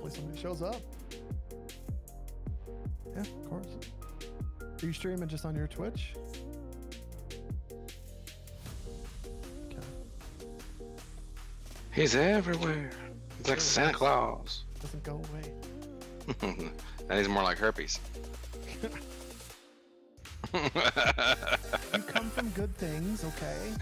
Hopefully somebody shows up. Yeah, of course. Are you streaming just on your Twitch? Okay. He's everywhere. He's like Santa Claus. Doesn't go away. That is more like herpes. You come from good things, okay?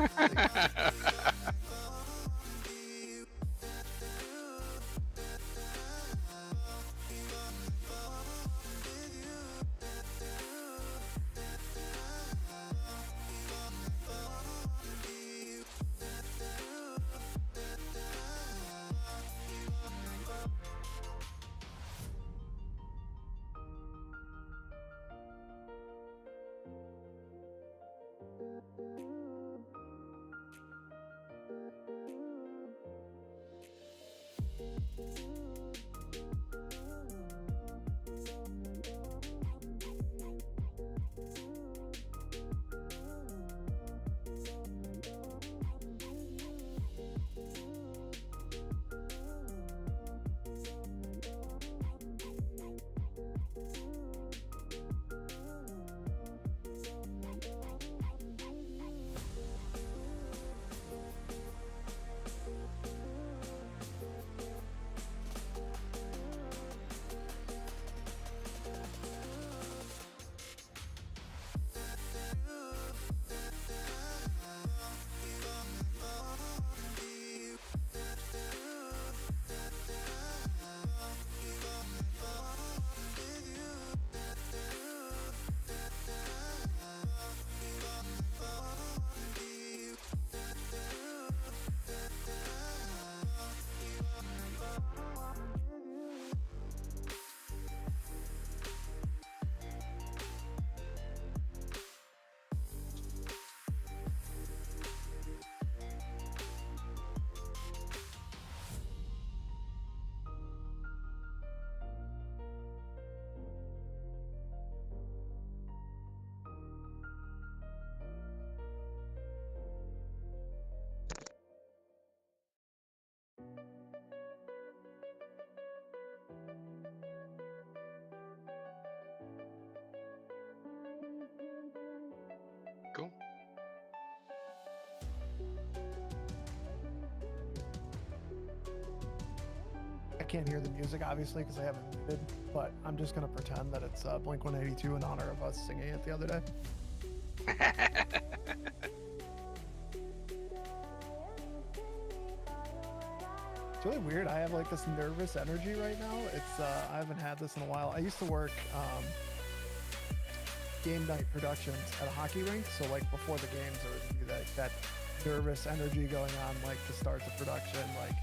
Cool. I can't hear the music, obviously, because I haven't muted, but I'm just going to pretend that it's Blink-182 in honor of us singing it the other day. It's really weird. I have like this nervous energy right now. It's I haven't had this in a while. I used to work game night productions at a hockey rink, so like before the games there would be that nervous energy going on, like to start the production, like,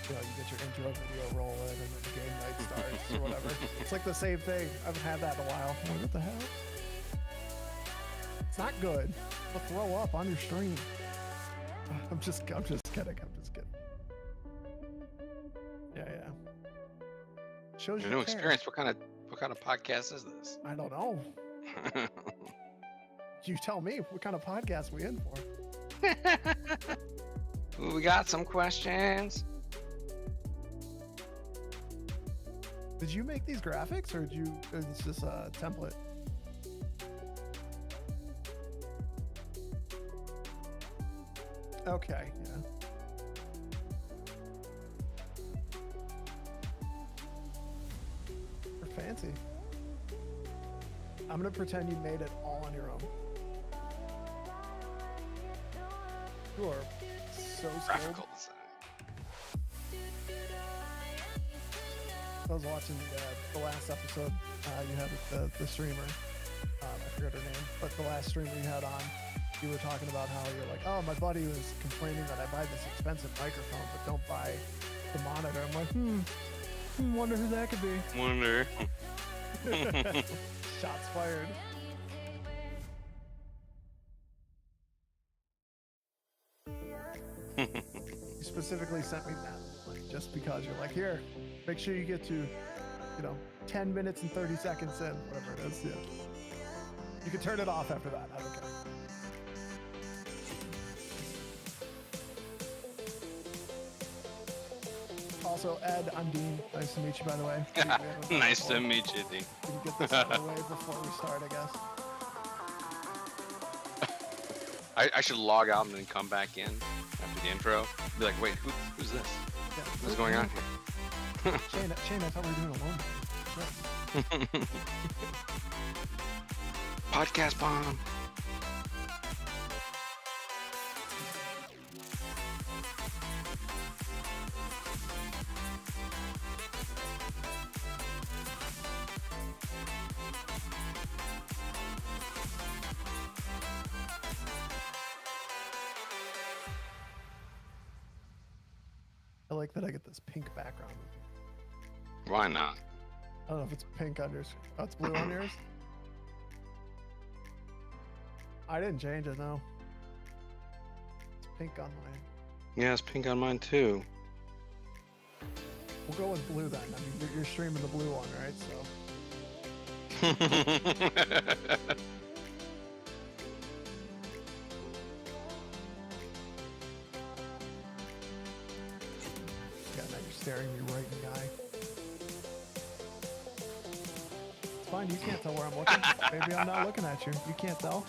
you know, you get your intro video rolling and then the game night starts or whatever. It's like the same thing. I haven't had that in a while. I'm like, what the hell? It's not good. I'll throw up on your stream. I'm just kidding. Yeah. Shows Your new experience. What kind of podcast is this? I don't know. You tell me. What kind of podcast we in for? We got some questions. Did you make these graphics, or it's just a template? Okay, yeah. You're fancy. I'm gonna pretend you made it all on your own. You are so skilled. Graphical design. I was watching the last episode you had with the streamer. I forget her name, but the last streamer you had on, you were talking about how you're like, oh, my buddy was complaining that I buy this expensive microphone, but don't buy the monitor. I'm like, wonder who that could be. Wonder. Shots fired. You specifically sent me that, like, just because you're like, here, make sure you get to, 10 minutes and 30 seconds in, whatever it is. Yeah. You can turn it off after that. I don't care. Also, Ed, I'm Dean. Nice to meet you, by the way. We haven't met Nice before. to meet you, Dean. We can get this out of the way before we start, I guess. I should log out and then come back in after the intro. Be like, wait, who's this? Yeah. What's going on Shane, I thought we were doing alone. here? Podcast bomb. I like that I get this pink background. Why not? I don't know if it's pink on yours. Oh, it's blue on yours? I didn't change it, no. It's pink on mine. Yeah, it's pink on mine too. We'll go with blue then. I mean, you're streaming the blue one, right? So. Yeah, now you're staring me right in the eye. It's fine, you can't tell where I'm looking. Maybe I'm not looking at you. You can't tell.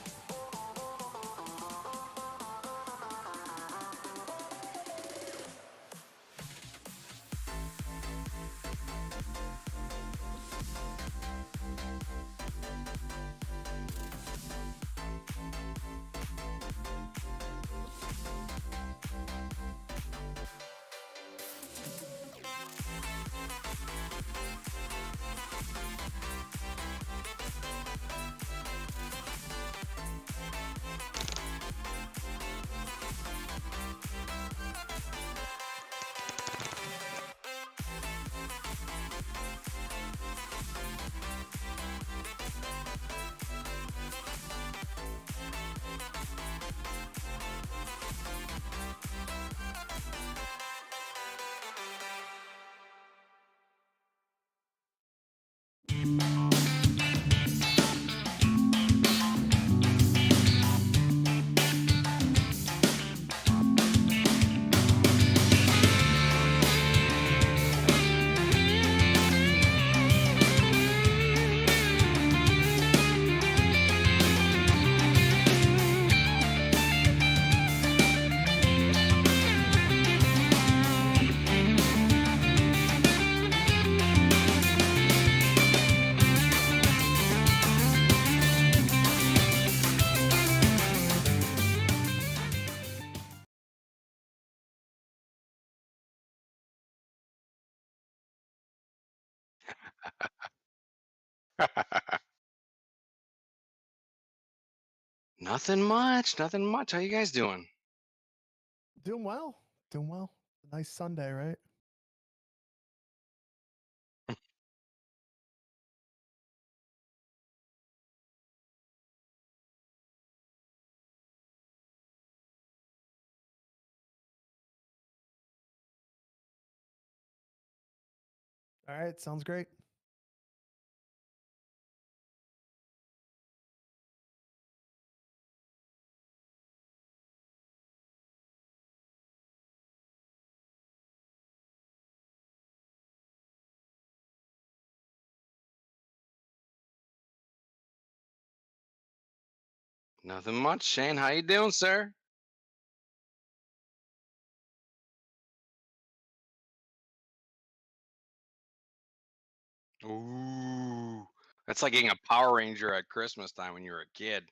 Nothing much. Nothing much. How you guys doing? Doing well. Doing well. Nice Sunday, right? All right, sounds great. Nothing much. Shane, how you doing, sir? Ooh. That's like getting a Power Ranger at Christmas time when you were a kid.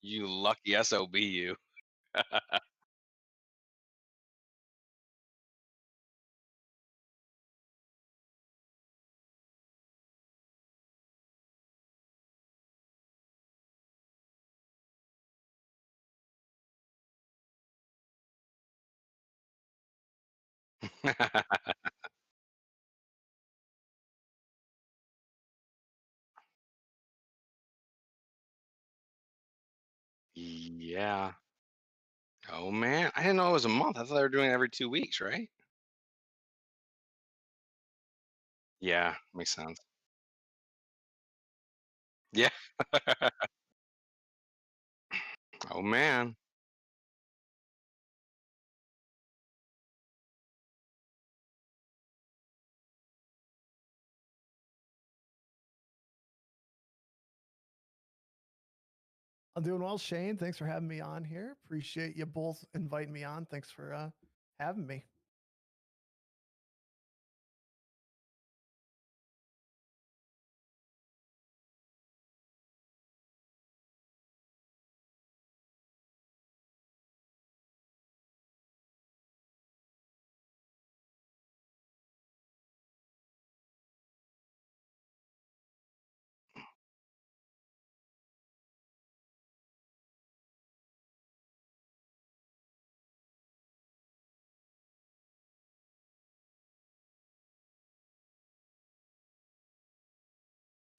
You lucky SOB, you. Yeah. Oh man, I didn't know it was a month. I thought they were doing it every 2 weeks, right? Yeah, makes sense. Yeah. Oh man. I'm doing well, Shane. Thanks for having me on here. Appreciate you both inviting me on. Thanks for having me.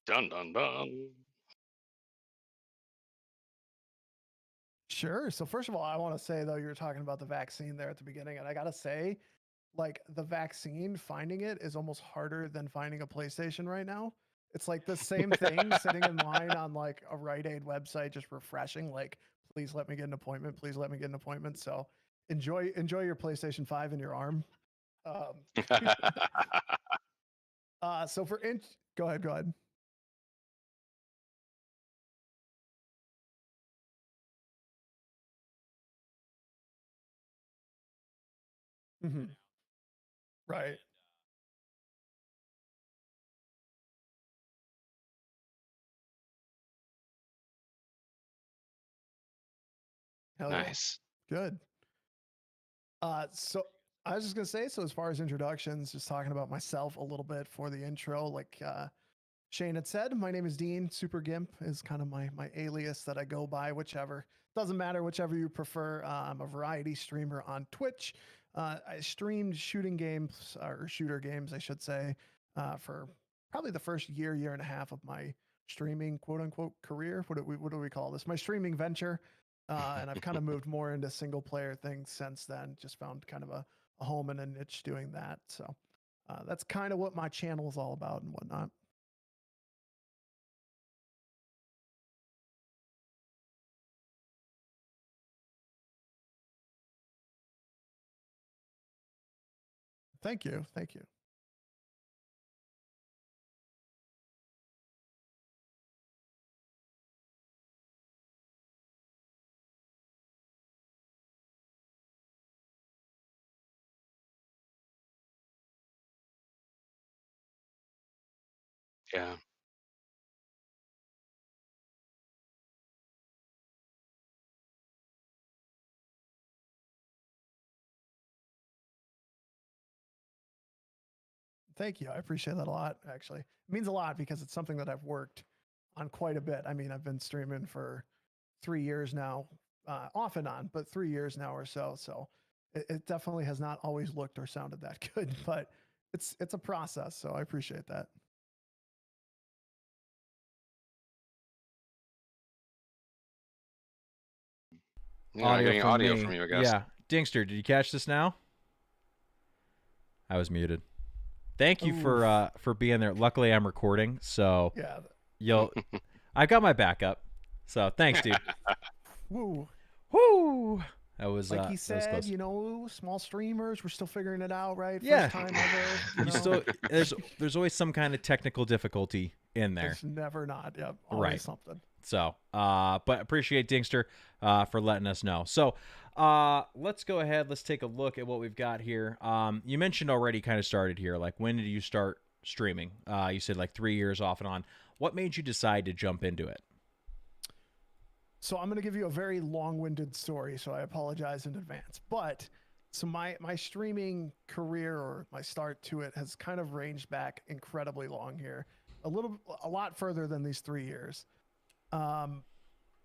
Dun dun dun. Sure. So first of all, I want to say though, you were talking about the vaccine there at the beginning, and I gotta say, like the vaccine, finding it is almost harder than finding a PlayStation right now. It's like the same thing sitting in line on like a Rite Aid website, just refreshing, like, please let me get an appointment. Please let me get an appointment. So enjoy your PlayStation 5 in your arm. Um, so go ahead, go ahead. Hmm. Right. Hell yeah. Nice. Good. So I was just gonna say, so as far as introductions, just talking about myself a little bit for the intro, like Shane had said, my name is Dean. Super Gimp is kind of my alias that I go by, whichever. Doesn't matter, whichever you prefer. I'm a variety streamer on Twitch. I streamed shooting games, or shooter games, I should say, for probably the first year and a half of my streaming quote unquote career. What do we call this? My streaming venture. And I've kind of moved more into single player things since then. Just found kind of a home and a niche doing that. So that's kind of what my channel is all about and whatnot. Thank you. Thank you. Yeah. Thank you. I appreciate that a lot, actually. It means a lot because it's something that I've worked on quite a bit. I mean, I've been streaming for 3 years now, off and on, but 3 years now or so. So it definitely has not always looked or sounded that good, but it's a process. So I appreciate that. Yeah, not Audio getting from audio me. from you, I guess. Yeah. Dingster, did you catch this now? I was muted. Thank you Oof. for being there. Luckily I'm recording, so Yeah. you'll I got my backup. So thanks, dude. Woo. Woo! That Like he was said, close. you know, small streamers, we're still figuring it out, right? Yeah. First time ever, you You know. still there's always some kind of technical difficulty in there. It's never not. Yep. Always Right. something. So, but appreciate Dingster for letting us know. So, let's go ahead. Let's take a look at what we've got here. You mentioned already kind of started here. Like, when did you start streaming? You said like 3 years off and on. What made you decide to jump into it? So I'm going to give you a very long-winded story, so I apologize in advance. But so my streaming career or my start to it has kind of ranged back incredibly long here, a lot further than these 3 years. Um,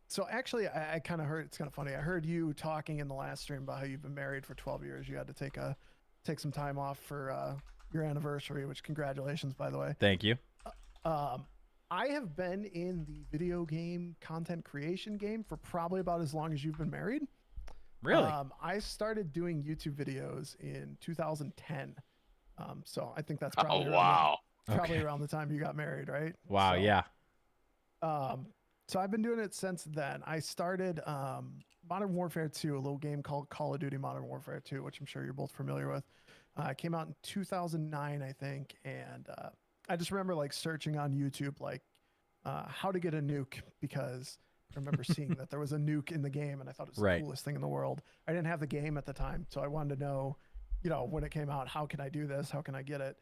so actually, I kind of heard, it's kind of funny. I heard you talking in the last stream about how you've been married for 12 years. You had to take some time off for your anniversary, which congratulations, by the way. Thank you. Um, I have been in the video game content creation game for probably about as long as you've been married. Really? I started doing YouTube videos in 2010. So I think that's Oh probably wow. Okay. around the time you got married, right? Wow. So, Yeah. um, so I've been doing it since then. I started Modern Warfare 2, a little game called Call of Duty Modern Warfare 2, which I'm sure you're both familiar with. It came out in 2009, I think, and I just remember like searching on YouTube like how to get a nuke because remember seeing that there was a nuke in the game, and I thought it was Right. the coolest thing in the world. I didn't have the game at the time, so I wanted to know, when it came out, how can I do this? How can I get it?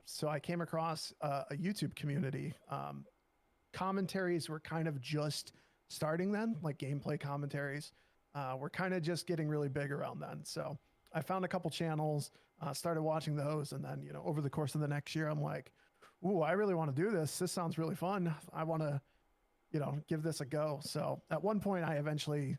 So I came across a YouTube community. Commentaries were kind of just starting then, like gameplay commentaries. Were kind of just getting really big around then. So I found a couple channels, started watching those, and then over the course of the next year, I'm like, ooh, I really want to do this. This sounds really fun. I want to, give this a go. So at one point, I eventually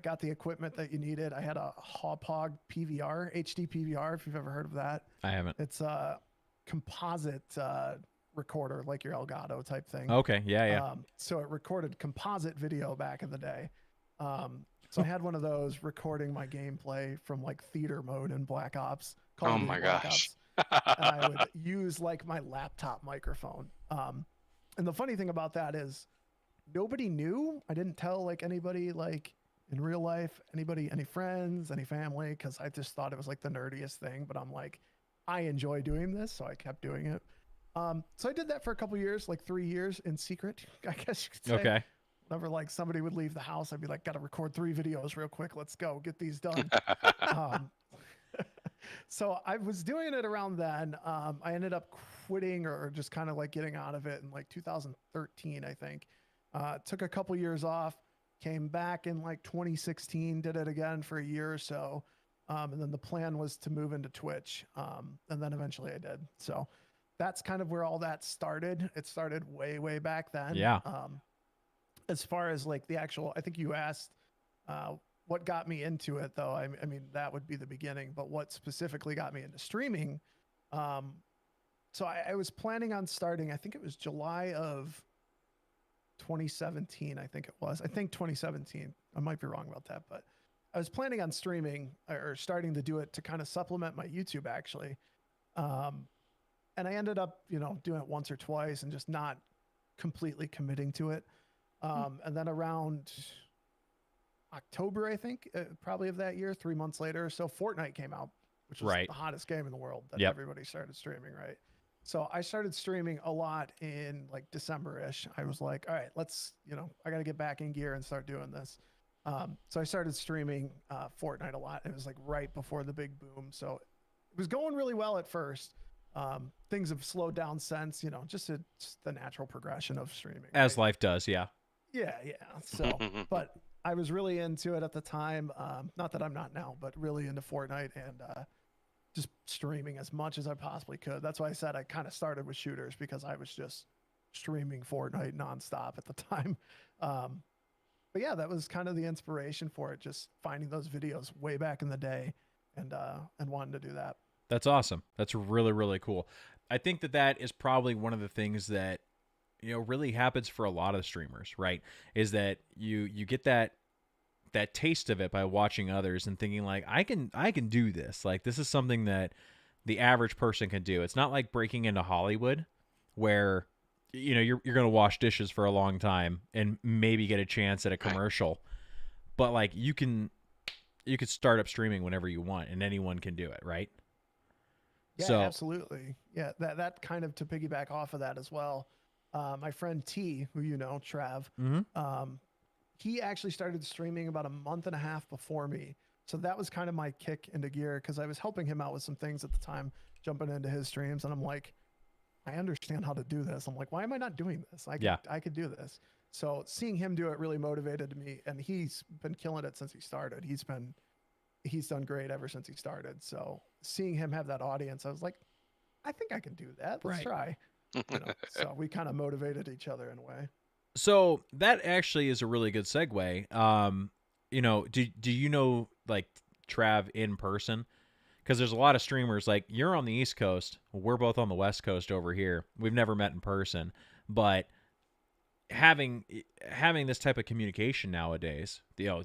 got the equipment that you needed. I had a Hauppauge PVR, HD PVR, if you've ever heard of that. I haven't. It's a composite recorder, like your Elgato type thing. Okay. Yeah. So it recorded composite video back in the day. So I had one of those recording my gameplay from like theater mode in Black Ops. Call Oh of Duty my Black gosh. Ops. And I would use like my laptop microphone. And the funny thing about that is nobody knew. I didn't tell like anybody like in real life, any friends, any family, because I just thought it was like the nerdiest thing. But I'm like, I enjoy doing this, so I kept doing it. So I did that for a couple years, like 3 years in secret, I guess you could say. Okay. Whenever like somebody would leave the house, I'd be like, got to record 3 videos real quick. Let's go get these done. So I was doing it around then. I ended up quitting or just kind of like getting out of it in like 2013, I think. Took a couple years off, came back in like 2016, did it again for a year or so. And then the plan was to move into Twitch. And then eventually I did. So that's kind of where all that started. It started way, way back then. Yeah. As far as like the actual, I think you asked what got me into it, though. I mean, that would be the beginning, but what specifically got me into streaming? So I was planning on starting, I think it was July of 2017, I think it was. I think 2017. I might be wrong about that, but I was planning on streaming or starting to do it to kind of supplement my YouTube, actually. And I ended up, doing it once or twice and just not completely committing to it. And then around October, I think, probably of that year, 3 months later, so Fortnite came out, which was the hottest game in the world that everybody started streaming, right? So I started streaming a lot in like December-ish. I was like, all right, let's, I got to get back in gear and start doing this. So I started streaming Fortnite a lot. It was like right before the big boom. So it was going really well at first. Things have slowed down since, just the natural progression of streaming. As life does. Yeah. Yeah. So, but I was really into it at the time. Not that I'm not now, but really into Fortnite and just streaming as much as I possibly could. That's why I said I kind of started with shooters, because I was just streaming Fortnite nonstop at the time. But yeah, that was kind of the inspiration for it. Just finding those videos way back in the day and wanting to do that. That's awesome. That's really, really cool. I think that is probably one of the things that, really happens for a lot of streamers, right? Is that you get that taste of it by watching others and thinking like, I can do this. Like, this is something that the average person can do. It's not like breaking into Hollywood where, you're going to wash dishes for a long time and maybe get a chance at a commercial, but like you could start up streaming whenever you want and anyone can do it. Right. Yeah, so, absolutely. Yeah. That kind of to piggyback off of that as well. My friend T, who Trav, he actually started streaming about a month and a half before me. So that was kind of my kick into gear, because I was helping him out with some things at the time, jumping into his streams. And I'm like, I understand how to do this. I'm like, why am I not doing this? I could do this. So seeing him do it really motivated me. And he's been killing it since he started. He's done great ever since he started. So seeing him have that audience, I was like, I think I can do that. Let's try. So we kind of motivated each other in a way. So that actually is a really good segue. Do you know like Trav in person? Because there's a lot of streamers, like you're on the East Coast, we're both on the West Coast over here. We've never met in person, but having this type of communication nowadays,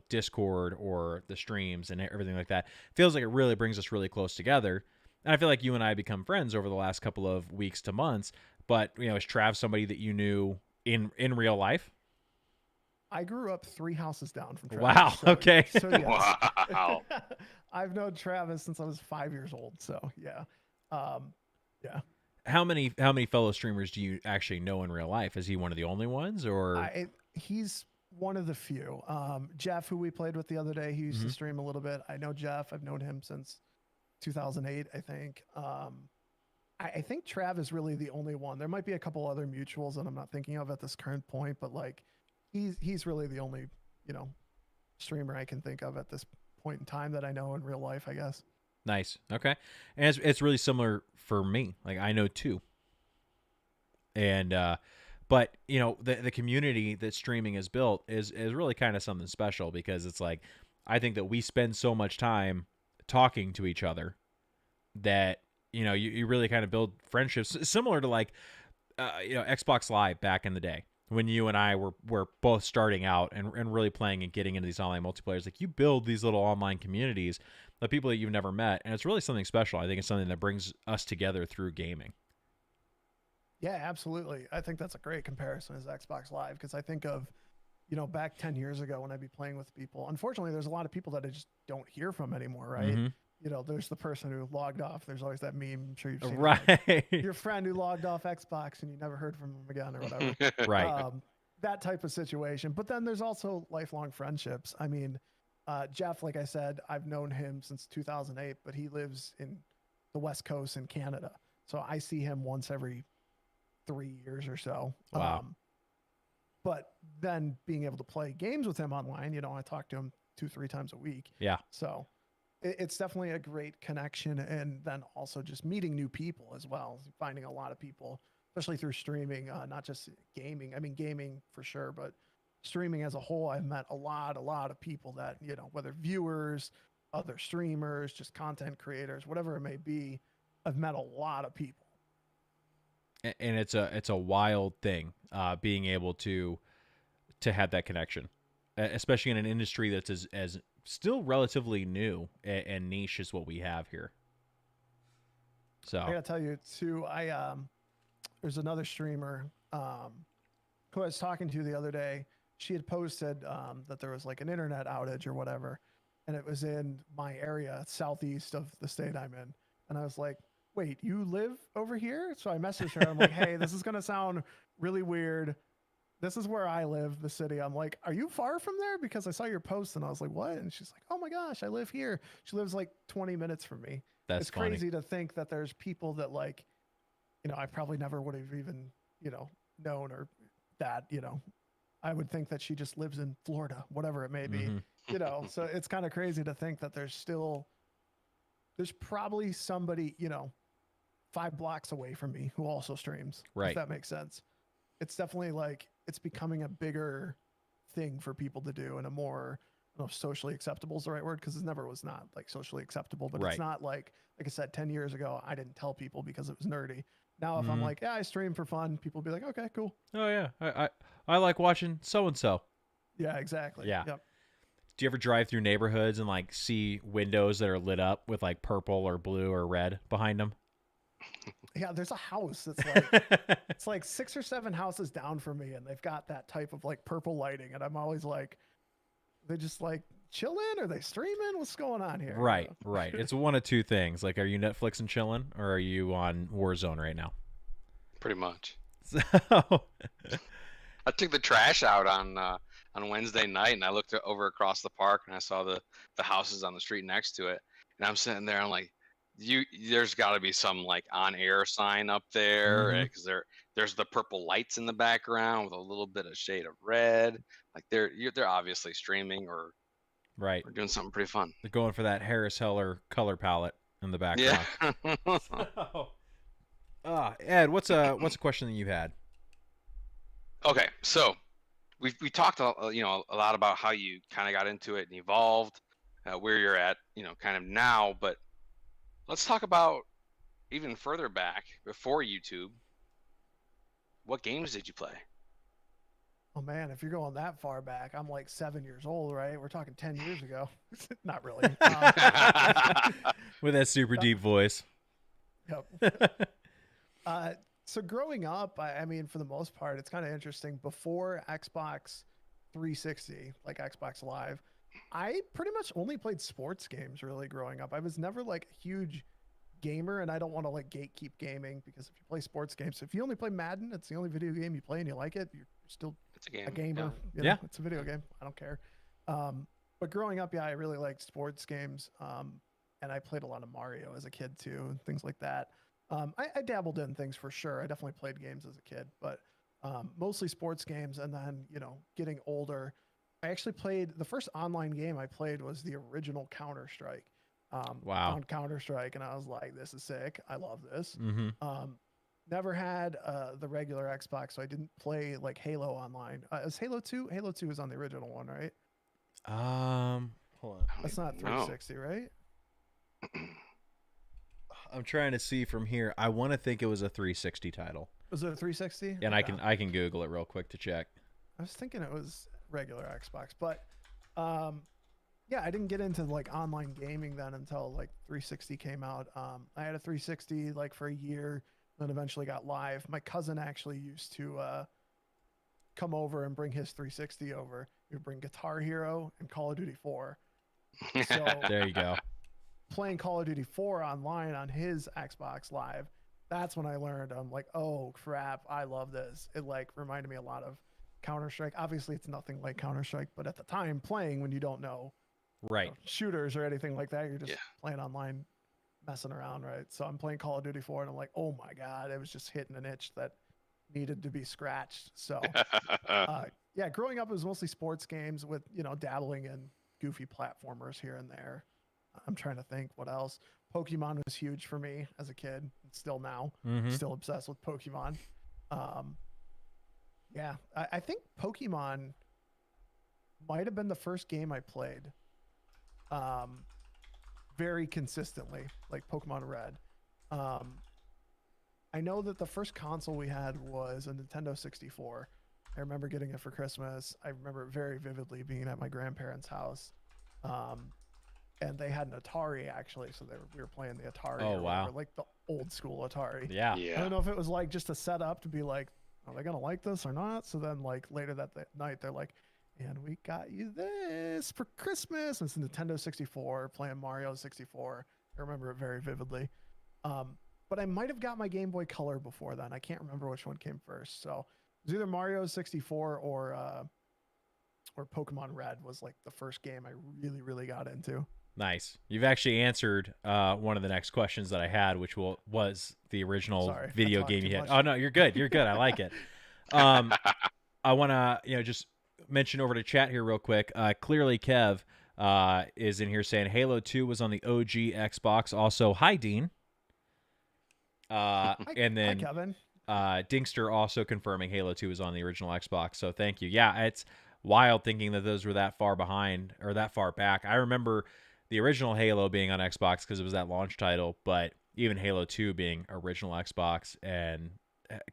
Discord or the streams and everything like that, feels like it really brings us really close together. And I feel like you and I become friends over the last couple of weeks to months. But is Trav somebody that you knew in real life? I grew up 3 houses down from Travis. Wow. So, Okay. So yes. Wow. I've known Travis since I was 5 years old. So yeah. Yeah. How many fellow streamers do you actually know in real life? Is he one of the only ones, or He's one of the few. Jeff, who we played with the other day, he used to stream a little bit. I know Jeff. I've known him since 2008, I think. I think Trav is really the only one. There might be a couple other mutuals that I'm not thinking of at this current point, but like he's really the only, streamer I can think of at this point in time that I know in real life, I guess. Nice. Okay. And it's really similar for me. Like I know two. And but the community that streaming has built is really kind of something special, because it's like I think that we spend so much time talking to each other that you really kind of build friendships similar to like Xbox Live back in the day when you and I were both starting out and really playing and getting into these online multiplayers. Like you build these little online communities of people that you've never met, and it's really something special. I think it's something that brings us together through gaming. Yeah, absolutely. I think that's a great comparison as Xbox Live, because I think of, back 10 years ago when I'd be playing with people. Unfortunately, there's a lot of people that I just don't hear from anymore, right? There's the person who logged off. There's always that meme. I'm sure you've seen it, like, your friend who logged off Xbox and you never heard from him again or whatever. Right. That type of situation. But then there's also lifelong friendships. I mean, Jeff, like I said, I've known him since 2008, but he lives in the West Coast in Canada. So I see him once every 3 years or so. Wow. But then being able to play games with him online, I talk to him 2-3 times a week. Yeah. So it's definitely a great connection. And then also just meeting new people as well, finding a lot of people, especially through streaming, not just gaming. I mean, gaming for sure, but streaming as a whole, I've met a lot of people that, whether viewers, other streamers, just content creators, whatever it may be, I've met a lot of people. And it's a wild thing, being able to have that connection, especially in an industry that's as still relatively new and niche as what we have here. So I gotta tell you too, there's another streamer who I was talking to the other day. She had posted that there was like an internet outage or whatever, and it was in my area, southeast of the state I'm in. And I was like, wait, you live over here? So I messaged her. I'm like, hey, this is going to sound really weird. This is where I live, the city. I'm like, are you far from there? Because I saw your post and I was like, what? And she's like, oh my gosh, I live here. She lives like 20 minutes from me. That's funny. Crazy to think that there's people that like, I probably never would have even, known, or that, I would think that she just lives in Florida, whatever it may be, so it's kind of crazy to think that there's probably somebody, 5 blocks away from me who also streams. Right. If that makes sense. It's definitely like, it's becoming a bigger thing for people to do, and a more, I don't know if socially acceptable is the right word, because it never was not like socially acceptable, but It's not like I said, 10 years ago, I didn't tell people because it was nerdy. Now, if I'm like, yeah, I stream for fun, people will be like, okay, cool. Oh yeah. I like watching so-and-so. Yeah, exactly. Yeah. Yep. Do you ever drive through neighborhoods and like see windows that are lit up with like purple or blue or red behind them? Yeah, there's a house that's like it's like 6 or 7 houses down from me, and they've got that type of like purple lighting, and I'm always like, they just like chilling? Are they streaming? What's going on here? Right. It's one of two things. Like, are you Netflix and chilling, or are you on Warzone right now? Pretty much. So I took the trash out on Wednesday night, and I looked over across the park, and I saw the houses on the street next to it, and I'm sitting there, I'm like, there's got to be some like on-air sign up there, because there's the purple lights in the background with a little bit of shade of red. Like they're obviously streaming or doing something pretty fun. They're going for that Harris Heller color palette in the background. Yeah. Ed, what's a question that you had? Okay, so we talked a lot about how you kind of got into it and evolved, where you're at, kind of now, but let's talk about even further back before YouTube. What games did you play? Oh man, if you're going that far back, I'm like 7 years old, right? We're talking 10 years ago. Not really. With that super deep voice. Yep. So growing up, I mean, for the most part, it's kind of interesting. Before Xbox 360, like Xbox Live, I pretty much only played sports games really growing up. I was never like a huge gamer, and I don't want to like gatekeep gaming, because if you play sports games, if you only play Madden, it's the only video game you play and you like it, you're still It's a game. a gamer. You Yeah. know, it's a video game. I don't care. But growing up, yeah, I really liked sports games. And I played a lot of Mario as a kid too, and things like that. I dabbled in things for sure. I definitely played games as a kid, but mostly sports games. And then, you know, getting older, I actually played the first online game I played was the original Counter Strike. Wow. Found Counter Strike, and I was like, "This is sick. I love this." Mm-hmm. Never had the regular Xbox, so I didn't play like Halo online. Is Halo 2? Halo 2 is on the original one, right? Hold on. I don't That's not even know. 360, right? I'm trying to see from here. I want to think it was a 360 title, Was it a 360? and Okay. I can Google it real quick to check. I was thinking it was regular Xbox, but yeah, I didn't get into like online gaming then until like 360 came out. I had a 360 like for a year, then eventually got live. My cousin actually used to come over and bring his 360 over. He would bring Guitar Hero and Call of Duty 4. So There you go. playing Call of Duty 4 online on his Xbox Live, that's when I learned. I'm like, oh crap, I love this. It like reminded me a lot of Counter-Strike. Obviously, it's nothing like Counter-Strike, but at the time, playing when you don't know, Right. shooters or anything like that, you're just Yeah. playing online, messing around, right? So I'm playing Call of Duty 4, and I'm like, oh my god, it was just hitting an itch that needed to be scratched. So yeah, growing up it was mostly sports games with dabbling in goofy platformers here and there. I'm trying to think what else. Pokemon was huge for me as a kid, and still now. Mm-hmm. Still obsessed with Pokemon. Yeah, I think Pokemon might have been the first game I played very consistently, like Pokemon Red. I know that the first console we had was a Nintendo 64. I remember getting it for Christmas. I remember it very vividly being at my grandparents' house. And they had an Atari actually, so we were playing the Atari. Oh, or wow. whatever, like the old school Atari. Yeah. I Yeah. don't know if it was like just a setup to be like, are they gonna like this or not? So then like later that night they're like, and we got you this for Christmas. And it's a Nintendo 64 playing Mario 64. I remember it very vividly. But I might have got my Game Boy Color before then. I can't remember which one came first. So it was either Mario 64 or Pokemon Red was like the first game I really, really got into. Nice. You've actually answered one of the next questions that I had, which was the original Sorry, I video talked game too you had. much. Oh no, you're good. You're good. I like it. I want to just mention over to chat here real quick. Clearly, Kev is in here saying Halo 2 was on the OG Xbox. Also, hi Dean. And then Hi, Kevin. Dingster also confirming Halo 2 is on the original Xbox. So thank you. Yeah, it's wild thinking that those were that far behind or that far back. I remember the original Halo being on Xbox because it was that launch title, but even Halo 2 being original Xbox, and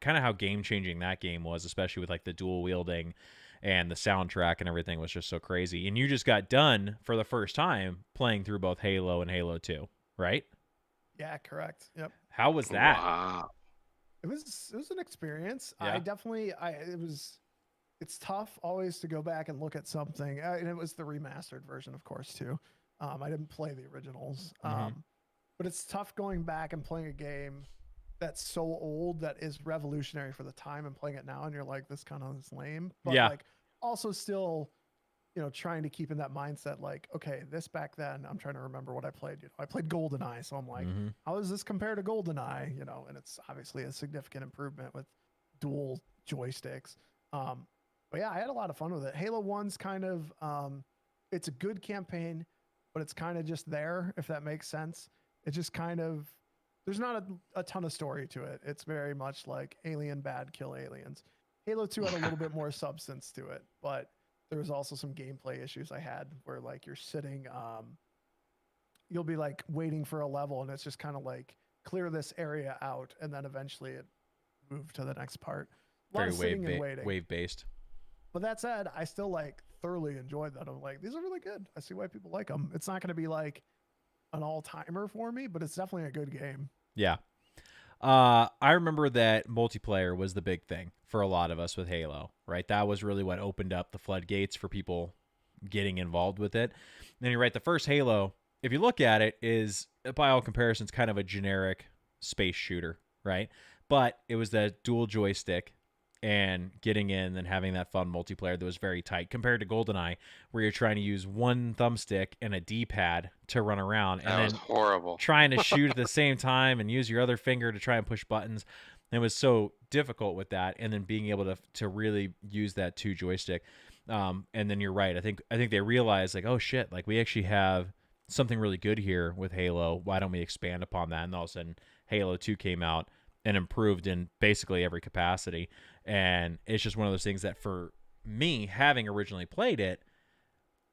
kind of how game-changing that game was, especially with like the dual wielding and the soundtrack and everything was just so crazy. And you just got done for the first time playing through both Halo and Halo 2, right? Yeah, correct. Yep. How was that? Wow. It was an experience. Yeah. It's tough always to go back and look at something. And it was the remastered version, of course, too. I didn't play the originals. But it's tough going back and playing a game that's so old that is revolutionary for the time and playing it now and you're like, this kind of is lame. But Yeah. like also still, trying to keep in that mindset, like, okay, this back then, I'm trying to remember what I played. I played GoldenEye, so I'm like, Mhm. how does this compare to GoldenEye? And it's obviously a significant improvement with dual joysticks. But yeah, I had a lot of fun with it. Halo 1's kind of it's a good campaign, but it's kind of just there, if that makes sense. It's just kind of there's not a ton of story to it. It's very much like alien bad, kill aliens. Halo 2 had a little bit more substance to it, but there was also some gameplay issues I had where like you're sitting, you'll be like waiting for a level and it's just kind of like clear this area out and then eventually it moved to the next part. A lot Very of sitting and waiting. wave based. But that said, I still like thoroughly enjoyed that. I'm like, these are really good. I see why people like them. It's not going to be like an all-timer for me, but it's definitely a good game. Yeah. I remember that multiplayer was the big thing for a lot of us with Halo, right? That was really what opened up the floodgates for people getting involved with it. And then you're right, the first Halo, if you look at it, is by all comparisons kind of a generic space shooter, right? But it was the dual joystick. and getting in and having that fun multiplayer that was very tight compared to GoldenEye, where you're trying to use one thumbstick and a D-pad to run around, and That was then horrible. trying to shoot at the same time and use your other finger to try and push buttons. And it was so difficult with that, and then being able to really use that 2 joystick. And then you're right. I think they realized, like, oh shit, like we actually have something really good here with Halo. Why don't we expand upon that? And all of a sudden, Halo 2 came out and improved in basically every capacity. And it's just one of those things that, for me, having originally played it,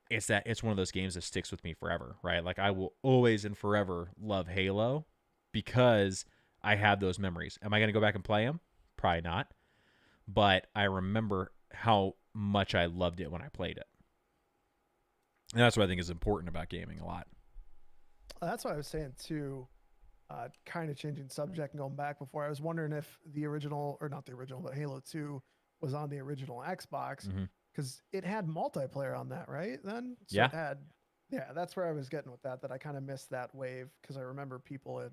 it's one of those games that sticks with me forever, right? Like, I will always and forever love Halo because I have those memories. Am I going to go back and play them? Probably not. But I remember how much I loved it when I played it. And that's what I think is important about gaming a lot. That's what I was saying too. Kind of changing subject and going back before, I was wondering if the original, or not the original, but Halo 2 was on the original Xbox, because it had multiplayer on that, right? Then so Yeah. it had, yeah, that's where I was getting with that I kind of missed that wave, because I remember people in,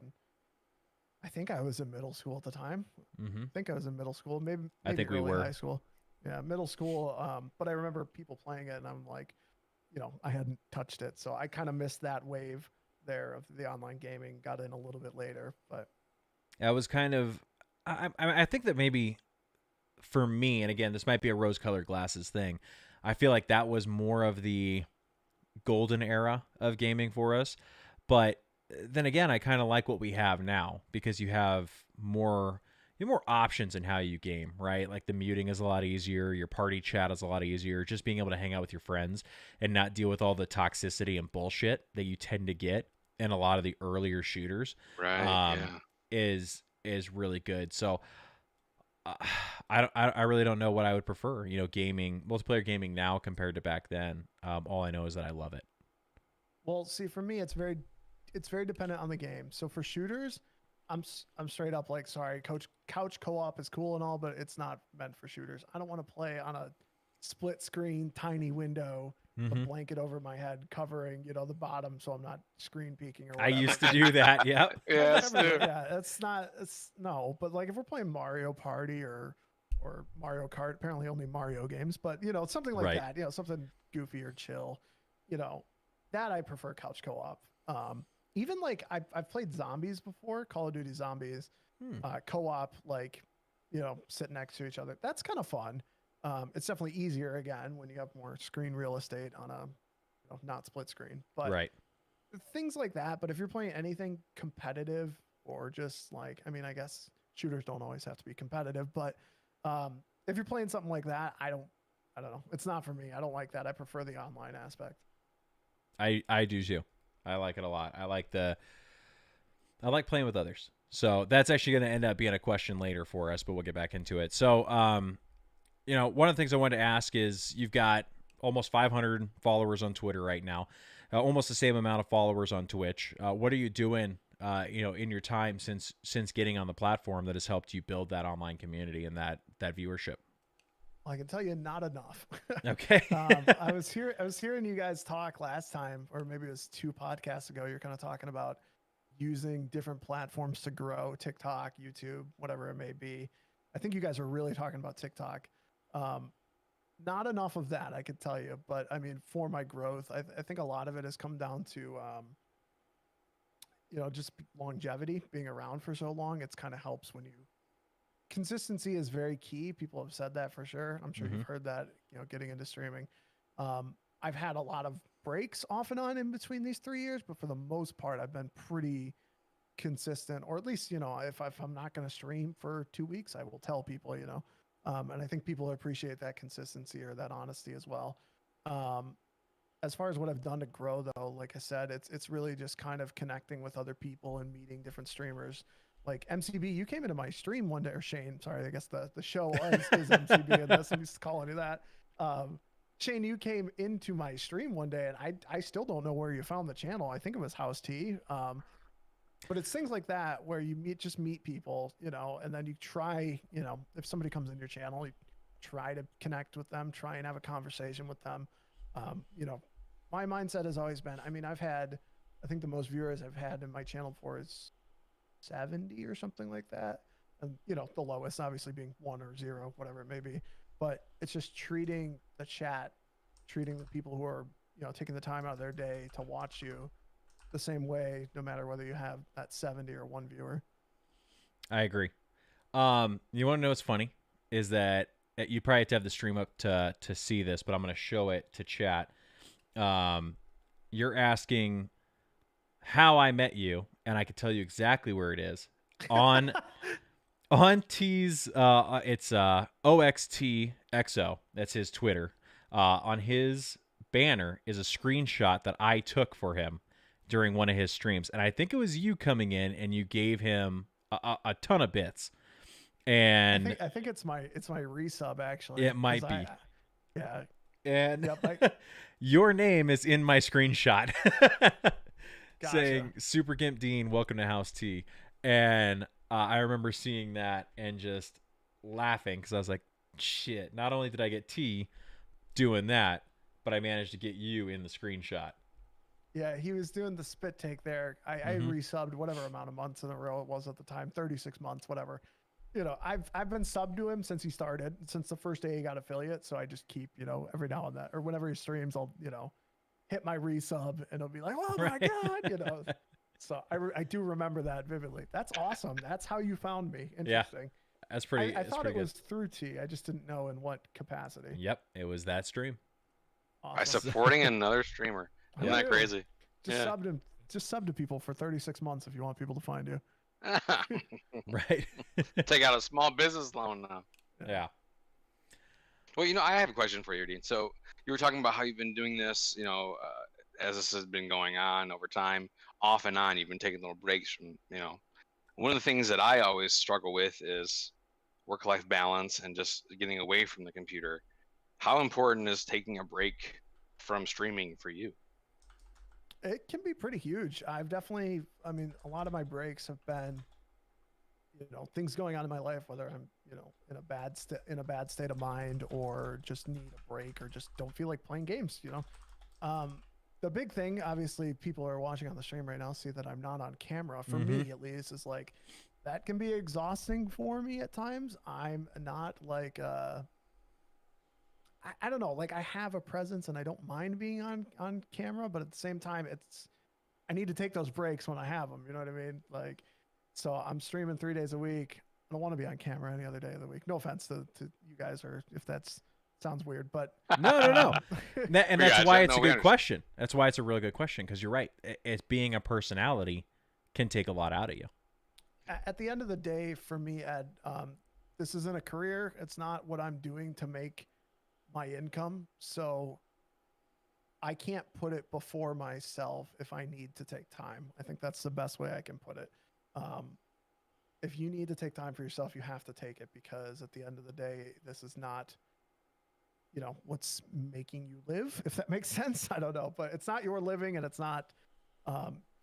I think I was in middle school at the time. Mm-hmm. I think I was in middle school, maybe I think we early were. high school. Yeah, middle school. But I remember people playing it, and I'm like, I hadn't touched it, so I kind of missed that wave there of the online gaming. Got in a little bit later, but I was kind of, I think that maybe for me, and again, this might be a rose-colored glasses thing, I feel like that was more of the golden era of gaming for us. But then again, I kind of like what we have now, because you have more options in how you game, right? Like the muting is a lot easier, your party chat is a lot easier, just being able to hang out with your friends and not deal with all the toxicity and bullshit that you tend to get in a lot of the earlier shooters. Right. Is really good. So I really don't know what I would prefer, gaming, multiplayer gaming now compared to back then. All I know is that I love it. well, see, for me, it's very dependent on the game. So for shooters, I'm straight up like, sorry, couch co-op is cool and all, but it's not meant for shooters. I don't want to play on a split screen, tiny window, a blanket over my head covering, the bottom, so I'm not screen peeking or whatever. I used to do that. Yep. Yeah. Yeah, no, but like if we're playing Mario Party or Mario Kart, apparently only Mario games, but something like Right. that, something goofy or chill, that I prefer couch co-op. Even like I've played zombies before, Call of Duty Zombies, co-op, like, sit next to each other. That's kind of fun. It's definitely easier again when you have more screen real estate on a not split screen, but Right. things like that. But if you're playing anything competitive, or just like, I mean, I guess shooters don't always have to be competitive, but if you're playing something like that, I don't know. It's not for me. I don't like that. I prefer the online aspect. I do too. I like it a lot. I like playing with others. So that's actually going to end up being a question later for us, but we'll get back into it. So, one of the things I wanted to ask is, you've got almost 500 followers on Twitter right now, almost the same amount of followers on Twitch. What are you doing, in your time since getting on the platform that has helped you build that online community and that viewership? Well, I can tell you, not enough. Okay. I was hearing you guys talk last time, or maybe it was 2 podcasts ago. You're kind of talking about using different platforms to grow, TikTok, YouTube, whatever it may be. I think you guys are really talking about TikTok. Not enough of that, I could tell you, but I mean, for my growth, I think a lot of it has come down to, just longevity, being around for so long. It's kind of helps when consistency is very key. People have said that for sure. I'm sure you've heard that, getting into streaming. I've had a lot of breaks off and on in between these 3 years, but for the most part, I've been pretty consistent, or at least, if I'm not going to stream for 2 weeks, I will tell people, and I think people appreciate that consistency or that honesty as well. As far as what I've done to grow, though, like I said, it's really just kind of connecting with other people and meeting different streamers. Like MCB, you came into my stream one day, or Shane, sorry, I guess the show is MCB in this. I'm just calling you that. Shane, you came into my stream one day, and I still don't know where you found the channel. I think it was House T. But it's things like that where you meet people, and then you try, if somebody comes in your channel, you try to connect with them, try and have a conversation with them. My mindset has always been, I mean, I think the most viewers I've had in my channel before is 70 or something like that. and the lowest obviously being 1 or 0, whatever it may be. But it's just treating the chat, treating the people who are taking the time out of their day to watch you the same way, no matter whether you have that 70 or 1 viewer. I agree. You want to know what's funny is that you probably have to have the stream up to see this, but I'm going to show it to chat. You're asking how I met you, and I can tell you exactly where it is on T's. It's OXTXO. That's his Twitter. On his banner is a screenshot that I took for him during one of his streams, and I think it was you coming in and you gave him a ton of bits. And I think it's my resub actually. It might be. Yeah. And Yep, your name is in my screenshot Gotcha. saying Super Gimp Dean, welcome to House T. And I remember seeing that and just laughing because I was like, shit, not only did I get T doing that, but I managed to get you in the screenshot. Yeah, he was doing the spit take there. I resubbed whatever amount of months in a row it was at the time, 36 months, whatever. I've been subbed to him since he started, since the first day he got affiliate. So I just keep, every now and then, or whenever he streams, I'll, hit my resub and it'll be like, oh my God, So I do remember that vividly. That's awesome. That's how you found me. Interesting. Yeah, that's pretty. I thought pretty it was through T. I just didn't know in what capacity. Yep, it was that stream. Awesome. By supporting another streamer. Isn't that crazy? Just subbed him. Just sub to people for 36 months if you want people to find you. Right. Take out a small business loan now. Yeah. Well, I have a question for you, Dean. So you were talking about how you've been doing this, as this has been going on over time, off and on. You've been taking little breaks from, one of the things that I always struggle with is work-life balance and just getting away from the computer. How important is taking a break from streaming for you? It can be pretty huge. I've definitely, a lot of my breaks have been, things going on in my life, whether I'm, in a bad state of mind or just need a break or just don't feel like playing games, The big thing, obviously, people are watching on the stream right now see that I'm not on camera. For me, at least, is like that can be exhausting for me at times. I'm not like I don't know, like I have a presence and I don't mind being on camera, but at the same time, I need to take those breaks when I have them. You know what I mean? Like, so I'm streaming 3 days a week. I don't want to be on camera any other day of the week. No offense to you guys, or if that's sounds weird, but no. And that's why it's a good understand. question. That's why it's a really good question, because you're right. It's being a personality can take a lot out of you. At the end of the day, for me, Ed, this isn't a career. It's not what I'm doing to make my income. So I can't put it before myself if I need to take time. I think that's the best way I can put it. If you need to take time for yourself, you have to take it, because at the end of the day, this is not, what's making you live, if that makes sense. I don't know, but it's not your living, and it's not,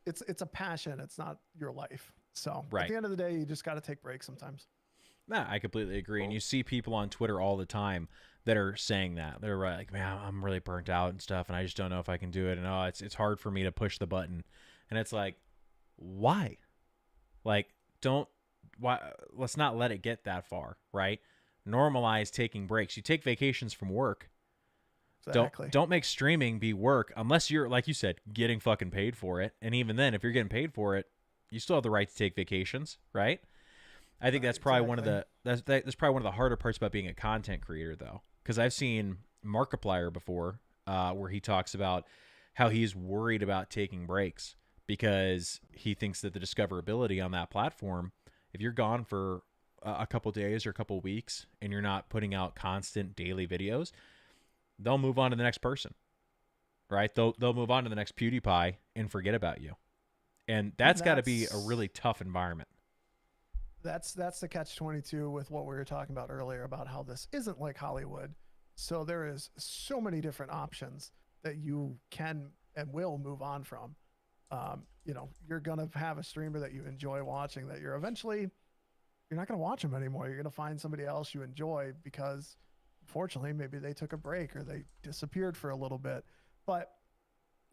it's a passion. It's not your life. So at the end of the day, you just got to take breaks sometimes. Nah, I completely agree. And you see people on Twitter all the time that are saying that. They're like, man, I'm really burnt out and stuff, and I just don't know if I can do it. And it's hard for me to push the button. And it's like, why? Like, let's not let it get that far, right? Normalize taking breaks. You take vacations from work. Exactly. Don't make streaming be work unless you're, like you said, getting fucking paid for it. And even then, if you're getting paid for it, you still have the right to take vacations, right? I think that's probably one of the that's probably one of the harder parts about being a content creator, though, because I've seen Markiplier before, where he talks about how he's worried about taking breaks because he thinks that the discoverability on that platform, if you're gone for a couple days or a couple weeks and you're not putting out constant daily videos, they'll move on to the next person, right? They'll move on to the next PewDiePie and forget about you, and that's got to be a really tough environment. That's the catch-22 with what we were talking about earlier about how this isn't like Hollywood. So there is so many different options that you can and will move on from. You're going to have a streamer that you enjoy watching that you're not going to watch them anymore. You're going to find somebody else you enjoy because, unfortunately, maybe they took a break or they disappeared for a little bit. But,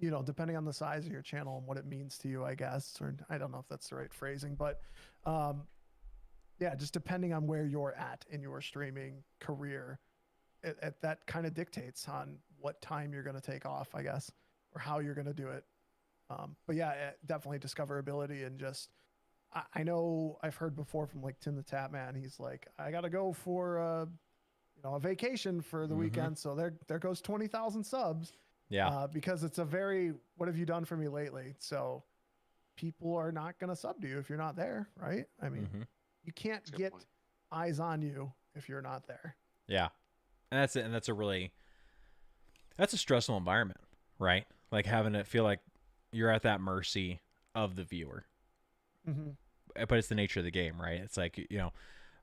depending on the size of your channel and what it means to you, I guess, or I don't know if that's the right phrasing, but, yeah, just depending on where you're at in your streaming career, that kind of dictates on what time you're going to take off, I guess, or how you're going to do it. But yeah, definitely discoverability and just, I know I've heard before from like Tim the Tap Man. He's like, I got to go for a vacation for the weekend. So there goes 20,000 subs. Yeah. Because it's a very, what have you done for me lately? So people are not going to sub to you if you're not there, right? I mean, you can't get eyes on you if you're not there. Yeah. And that's it. And that's a stressful environment, right? Like having it feel like you're at that mercy of the viewer. But it's the nature of the game, right? It's like,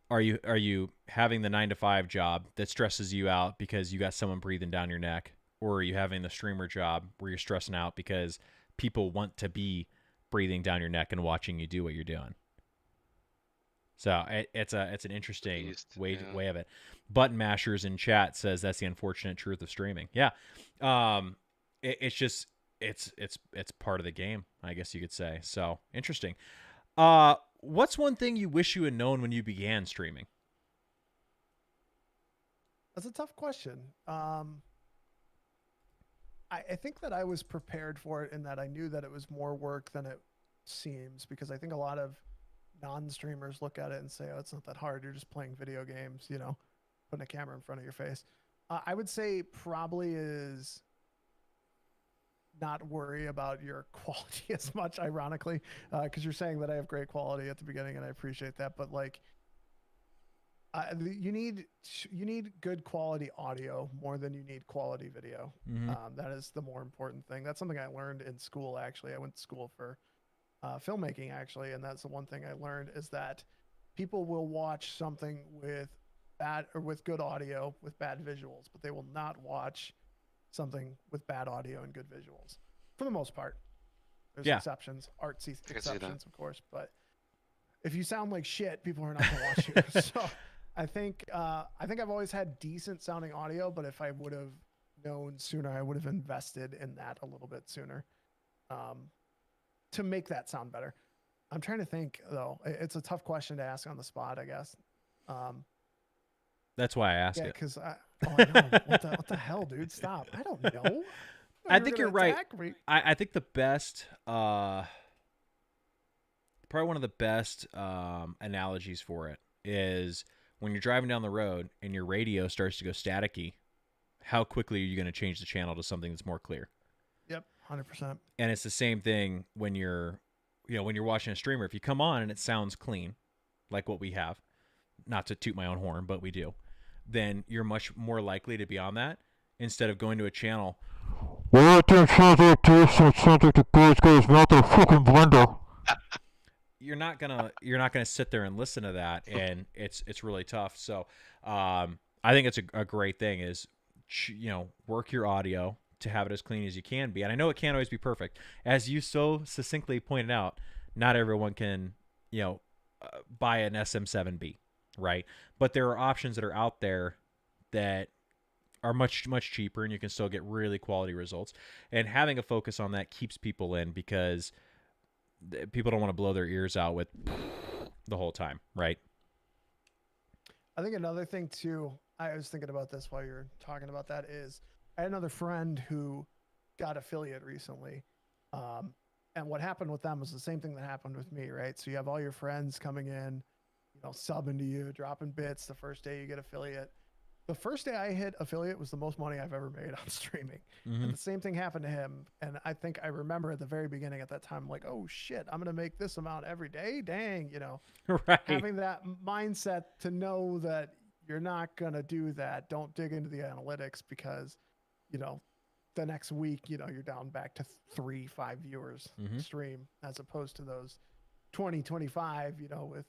are you having the 9 to 5 job that stresses you out because you got someone breathing down your neck? Or are you having the streamer job where you're stressing out because people want to be breathing down your neck and watching you do what you're doing? So it's an interesting way of it. Button Mashers in chat says that's the unfortunate truth of streaming. Yeah, it's just it's part of the game, I guess you could say. So interesting. What's one thing you wish you had known when you began streaming? That's a tough question. I think that I was prepared for it in that I knew that it was more work than it seems, because I think a lot of non-streamers look at it and say, oh, it's not that hard. You're just playing video games, putting a camera in front of your face. I would say probably is not worry about your quality as much, ironically, because you're saying that I have great quality at the beginning and I appreciate that. But like, you need good quality audio more than you need quality video. That is the more important thing. That's something I learned in school. Actually, I went to school for filmmaking, actually, and that's the one thing I learned is that people will watch something with good audio with bad visuals, but they will not watch something with bad audio and good visuals for the most part. There's exceptions, artsy exceptions, of course, but if you sound like shit, people are not going to watch you. So I think I've always had decent sounding audio, but if I would have known sooner, I would have invested in that a little bit sooner to make that sound better. I'm trying to think, though. It's a tough question to ask on the spot, I guess. That's why I asked it. Yeah, because I know. What the hell, dude? Stop. I don't know. I think you're right. I think the best, probably one of the best analogies for it is when you're driving down the road and your radio starts to go staticky, how quickly are you going to change the channel to something that's more clear? Yep, 100%. And it's the same thing when you're watching a streamer. If you come on and it sounds clean, like what we have, not to toot my own horn, but we do, then you're much more likely to be on that instead of going to a channel. Well, it sounds like this. It sounds like the guy's mouth in a fucking blender. You're not gonna sit there and listen to that, and it's really tough. So, I think it's a great thing is, work your audio to have it as clean as you can be. And I know it can't always be perfect, as you so succinctly pointed out. Not everyone can, buy an SM7B, right? But there are options that are out there that are much, much cheaper, and you can still get really quality results. And having a focus on that keeps people in, because people don't want to blow their ears out with the whole time, right? I think another thing too, I was thinking about this while you're talking about that, is I had another friend who got affiliate recently. And what happened with them was the same thing that happened with me, right? So you have all your friends coming in, subbing to you, dropping bits the first day you get affiliate. The first day I hit affiliate was the most money I've ever made on streaming. And the same thing happened to him. And I think I remember at the very beginning at that time, I'm like, oh shit, I'm going to make this amount every day. Dang, right. Having that mindset to know that you're not going to do that. Don't dig into the analytics, because, the next week, you're down back to 3-5 viewers stream, as opposed to those 20-25, with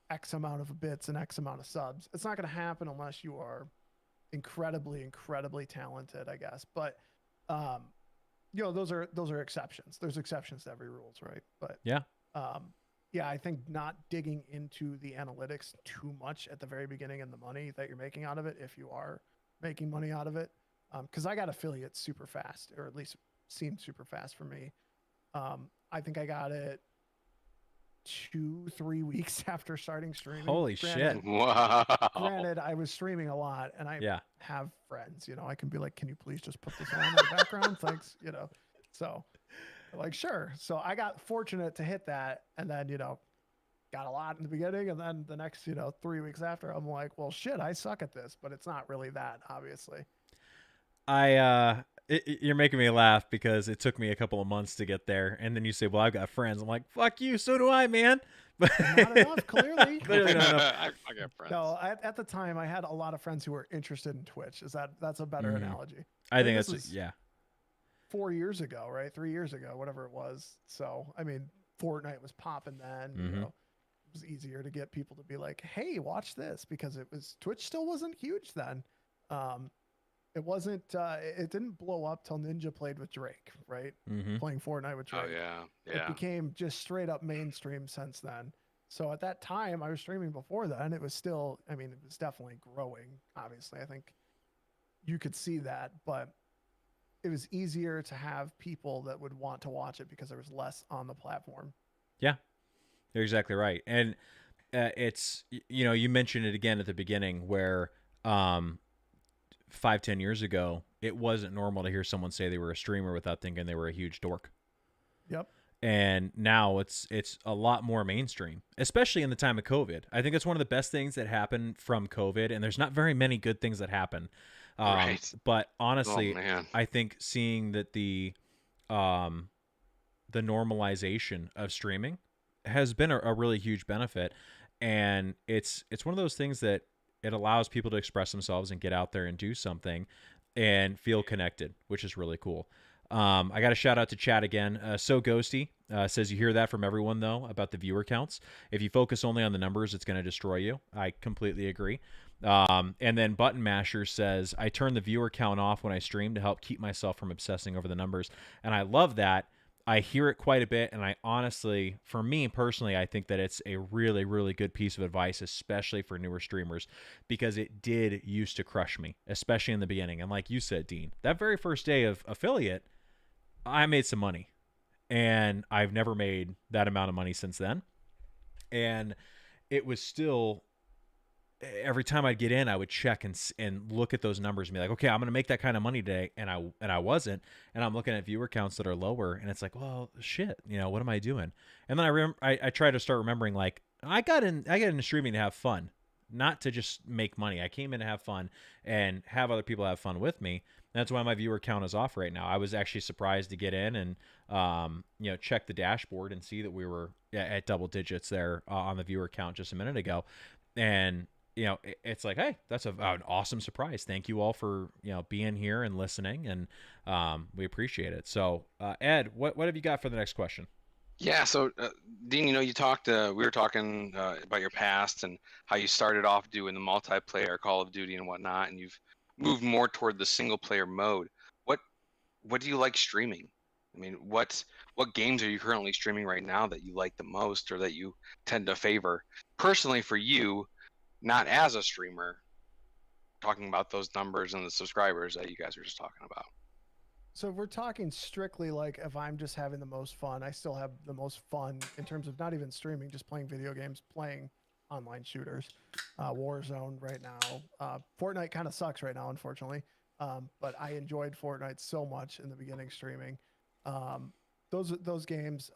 X amount of bits and X amount of subs. It's not going to happen unless you are incredibly, incredibly talented, I guess. But, those are exceptions. There's exceptions to every rules, right? But yeah. I think not digging into the analytics too much at the very beginning and the money that you're making out of it, if you are making money out of it. Because I got affiliates super fast, or at least seemed super fast for me. I think I got it 2-3 weeks after starting streaming. Holy shit. Wow. Granted, I was streaming a lot, and I Yeah. have friends. You know, I can be like, "Can you please just put this on in the background?" Thanks. You know, so like, sure. So I got fortunate to hit that, and then got a lot in the beginning, and then the next 3 weeks after, I'm like, well, shit, I suck at this, but it's not really that, obviously. You're making me laugh because it took me a couple of months to get there, and then you say, "Well, I've got friends." I'm like, "Fuck you, so do I, man." But Not enough, clearly. Clearly not enough. I got friends. No, at the time, I had a lot of friends who were interested in Twitch. That's a better analogy? I think this that's was yeah. 4 years ago, right? 3 years ago, whatever it was. So, I mean, Fortnite was popping then. It was easier to get people to be like, "Hey, watch this," because Twitch still wasn't huge then. It wasn't. It didn't blow up till Ninja played with Drake, right? Playing Fortnite with Drake. Oh yeah, It became just straight up mainstream since then. So at that time, I was streaming before then. It was still. I mean, it was definitely growing. Obviously, I think you could see that, but it was easier to have people that would want to watch it because there was less on the platform. Yeah, you're exactly right. And it's, you mentioned it again at the beginning where 5-10 years ago, it wasn't normal to hear someone say they were a streamer without thinking they were a huge dork. Yep. And now it's a lot more mainstream, especially in the time of COVID. I think it's one of the best things that happened from COVID, and there's not very many good things that happen. Right. But honestly, man. I think seeing that the normalization of streaming has been a really huge benefit, and it's one of those things that it allows people to express themselves and get out there and do something and feel connected, which is really cool. I got a shout out to chat again. So Ghosty says, "You hear that from everyone though about the viewer counts. If you focus only on the numbers, it's going to destroy you." I completely agree. And then Button Masher says, "I turn the viewer count off when I stream to help keep myself from obsessing over the numbers." And I love that. I hear it quite a bit, and I honestly, for me personally, I think that it's a really, really good piece of advice, especially for newer streamers, because it did used to crush me, especially in the beginning. And like you said, Dean, that very first day of affiliate, I made some money, and I've never made that amount of money since then. And it was still, every time I'd get in, I would check and look at those numbers and be like, okay, I'm going to make that kind of money today. And I wasn't, and I'm looking at viewer counts that are lower, and it's like, well, shit, what am I doing? And then I try to start remembering, like, I got into streaming to have fun, not to just make money. I came in to have fun and have other people have fun with me. That's why my viewer count is off right now. I was actually surprised to get in and check the dashboard and see that we were at double digits there on the viewer count just a minute ago. And it's like, hey, that's an awesome surprise. Thank you all for being here and listening, and we appreciate it. So Ed, what have you got for the next question? Yeah, so Dean, you talked. We were talking about your past and how you started off doing the multiplayer Call of Duty and whatnot, and you've moved more toward the single player mode. What do you like streaming? I mean, what games are you currently streaming right now that you like the most, or that you tend to favor personally for you, not as a streamer? Talking about those numbers and the subscribers that you guys were just talking about. So if we're talking strictly like if I'm just having the most fun, I still have the most fun in terms of not even streaming, just playing video games, playing online shooters. Warzone right now. Fortnite kind of sucks right now, unfortunately. But I enjoyed Fortnite so much in the beginning streaming. Those games.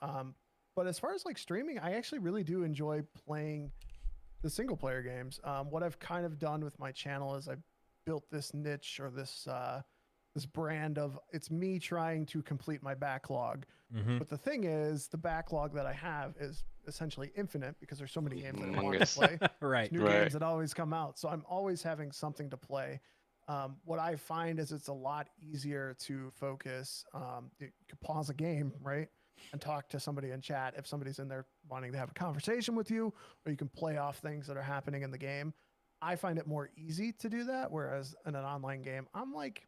But as far as like streaming, I actually really do enjoy playing the single player games. What I've kind of done with my channel is I built this niche, or this brand of, it's me trying to complete my backlog. But the thing is, the backlog that I have is essentially infinite because there's so many games that I want to play. Right. There's new games that always come out. So I'm always having something to play. What I find is it's a lot easier to focus. You can pause a game, right? And talk to somebody in chat if somebody's in there wanting to have a conversation with you, or you can play off things that are happening in the game. I find it more easy to do that. Whereas in an online game, I'm like,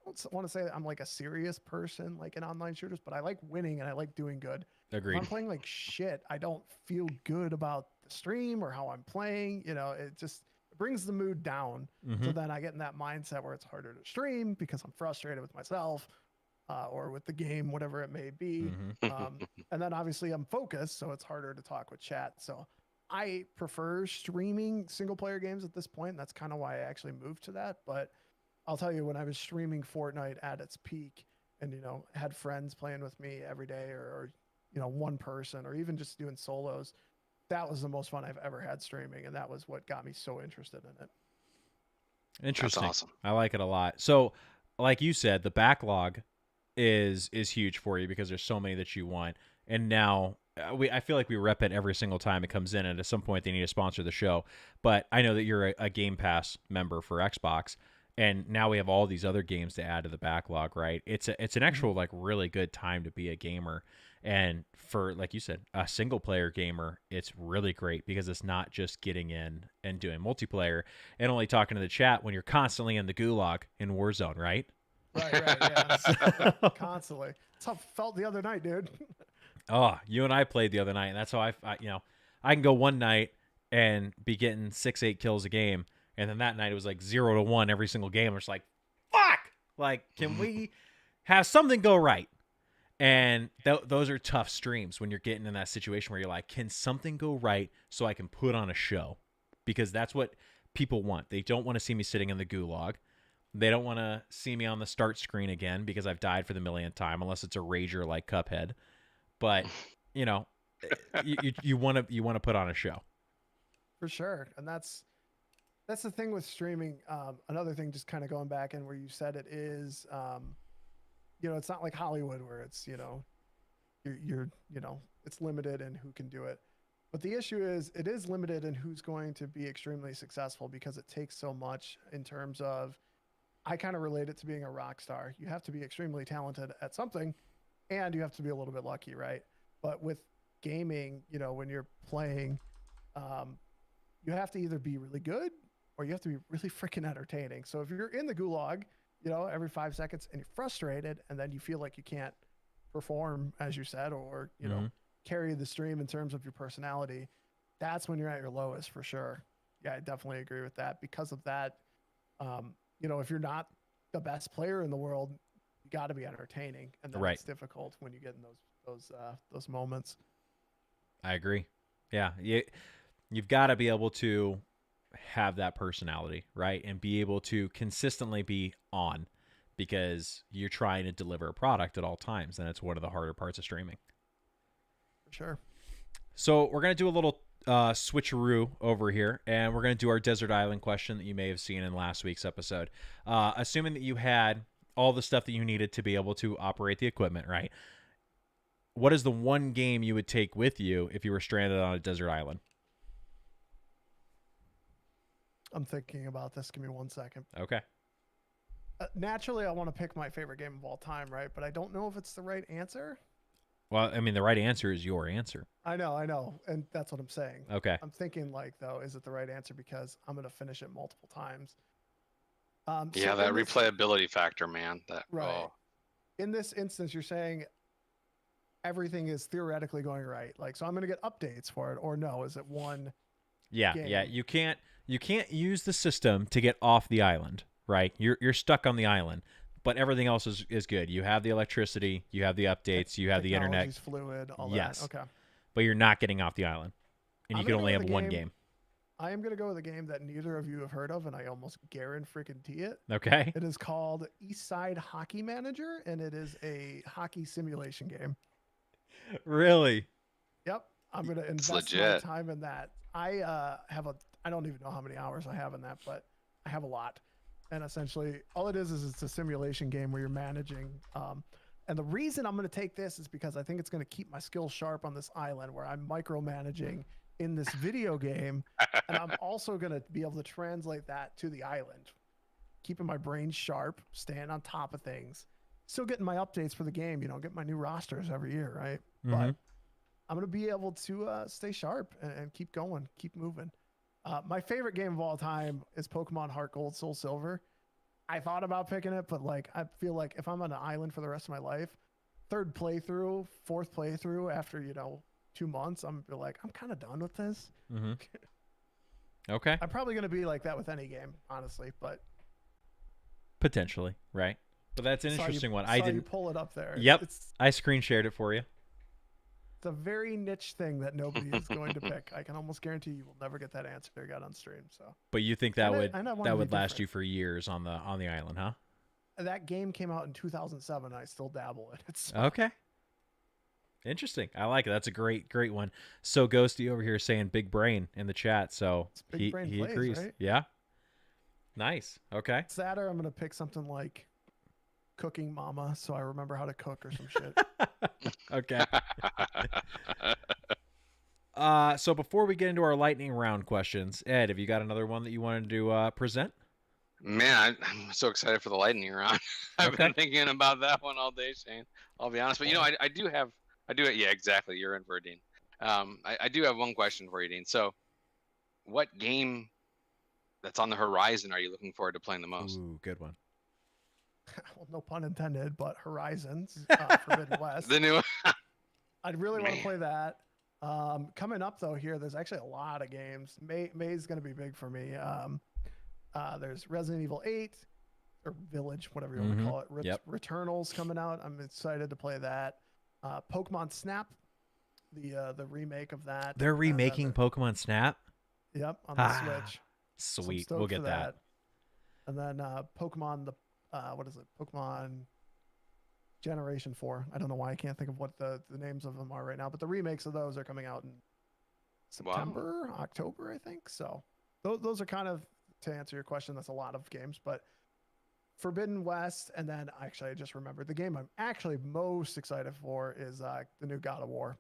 I don't want to say that I'm like a serious person like in online shooters, but I like winning and I like doing good. Agreed. If I'm playing like shit, I don't feel good about the stream or how I'm playing. It brings the mood down. So then I get in that mindset where it's harder to stream because I'm frustrated with myself. or with the game, whatever it may be. And then obviously I'm focused, so it's harder to talk with chat. So I prefer streaming single player games at this point. And that's kind of why I actually moved to that. But I'll tell you, when I was streaming Fortnite at its peak and, had friends playing with me every day or one person or even just doing solos, that was the most fun I've ever had streaming. And that was what got me so interested in it. Interesting. That's awesome. I like it a lot. So, like you said, the backlog is huge for you because there's so many that you want. And now I feel like we rep it every single time it comes in, and at some point they need to sponsor the show. But I know that you're a Game Pass member for Xbox, and now we have all these other games to add to the backlog, right? It's an actual like really good time to be a gamer. And for, like you said, a single player gamer, it's really great because it's not just getting in and doing multiplayer and only talking to the chat when you're constantly in the gulag in Warzone, right? Right, yeah. Constantly. That's how it felt the other night, dude. Oh, you and I played the other night, and that's how I can go one night and be getting 6-8 kills a game, and then that night it was like 0-1 every single game. I'm just like, fuck! Like, can we have something go right? And those are tough streams when you're getting in that situation where you're like, can something go right so I can put on a show? Because that's what people want. They don't want to see me sitting in the gulag. They don't want to see me on the start screen again because I've died for the millionth time, unless it's a rager like Cuphead. But you want to put on a show. For sure. And that's the thing with streaming. Another thing, just kind of going back and where you said it is, it's not like Hollywood where it's, it's limited in who can do it. But the issue is it is limited in who's going to be extremely successful because it takes so much in terms of, I kind of relate it to being a rock star. You have to be extremely talented at something and you have to be a little bit lucky, right? But with gaming, when you're playing, you have to either be really good or you have to be really freaking entertaining. So if you're in the gulag, every 5 seconds and you're frustrated and then you feel like you can't perform, as you said, or, carry the stream in terms of your personality, that's when you're at your lowest for sure. Yeah, I definitely agree with that. Because of that, if you're not the best player in the world, you got to be entertaining. And then it's difficult when you get in those moments. I agree. Yeah. You've got to be able to have that personality, right? And be able to consistently be on because you're trying to deliver a product at all times. And it's one of the harder parts of streaming. For sure. So we're going to do a little switcheroo over here, and we're going to do our desert island question that you may have seen in last week's episode. Assuming that you had all the stuff that you needed to be able to operate the equipment, right? What is the one game you would take with you if you were stranded on a desert island? I'm thinking about this. Give me 1 second. Okay. Naturally, I want to pick my favorite game of all time, right? But I don't know if it's the right answer. Well, I mean, the right answer is your answer. I know. And that's what I'm saying. Okay. I'm thinking though, is it the right answer? Because I'm going to finish it multiple times. Yeah, that replayability factor, man. Right. Oh. In this instance, you're saying everything is theoretically going right. Like, so I'm going to get updates for it, or no? Is it one? Yeah. game? Yeah. You can't use the system to get off the island, right? You're stuck on the island. But everything else is good. You have the electricity, you have the updates, you have the internet. Technology's fluid, all yes. that. Okay. But you're not getting off the island. And you can only have one game. I am going to go with a game that neither of you have heard of, and I almost guarantee it. Okay. It is called Eastside Hockey Manager, and it is a hockey simulation game. Really? Yep. I'm going to invest my time in that. I don't even know how many hours I have in that, but I have a lot. And essentially, all it is it's a simulation game where you're managing. And the reason I'm going to take this is because I think it's going to keep my skills sharp on this island where I'm micromanaging in this video game. And I'm also going to be able to translate that to the island, keeping my brain sharp, staying on top of things, still getting my updates for the game, get my new rosters every year, right? Mm-hmm. But I'm going to be able to stay sharp and keep going, keep moving. My favorite game of all time is Pokemon Heart Gold, Soul Silver. I thought about picking it, but I feel like if I'm on an island for the rest of my life, fourth playthrough after 2 months, I'm kind of done with this. Mm-hmm. Okay. I'm probably going to be like that with any game, honestly, but potentially, right? But that's an interesting one. I You didn't. pull it up there. Yep. It's I screen shared it for you. a very niche thing that nobody is going to pick. I can almost guarantee you will never get that answer got on stream. So, But you think that would and I wanna that be would last different. you for years on the island, huh? That game came out in 2007. And I still dabble in it. So. Okay. Interesting. I like it. That's a great one. So Ghosty over here saying big brain in the chat. So It's Big Brain he Plays, agrees. right? Yeah. Nice. Okay. It's that, or I'm gonna pick something like Cooking Mama, so I remember how to cook or some shit. Okay. So before we get into our lightning round questions, Ed, have you got another one that you wanted to present? Man, I'm so excited for the lightning round. I've been thinking about that one all day, Shane. I'll be honest, but I do have. Yeah, exactly. You're in for it, Dean. I do have one question for you, Dean. So, what game that's on the horizon are you looking forward to playing the most? Ooh, good one. Well, no pun intended, but Horizons, Forbidden West. The new. I'd really want to play that. Coming up though, here there's actually a lot of games. May's gonna be big for me. There's Resident Evil 8 or Village, whatever you want to call it. Returnal's coming out. I'm excited to play that. Pokemon Snap, the remake of that. They're remaking Pokemon Snap. Yep, on the Switch. Sweet, So we'll get that. And then Pokemon what is it? Pokemon Generation 4. I don't know why I can't think of what the names of them are right now, but the remakes of those are coming out in September, October, I think. So those are kind of, to answer your question, that's a lot of games, but Forbidden West, and then actually I just remembered the game I'm actually most excited for is the new God of War.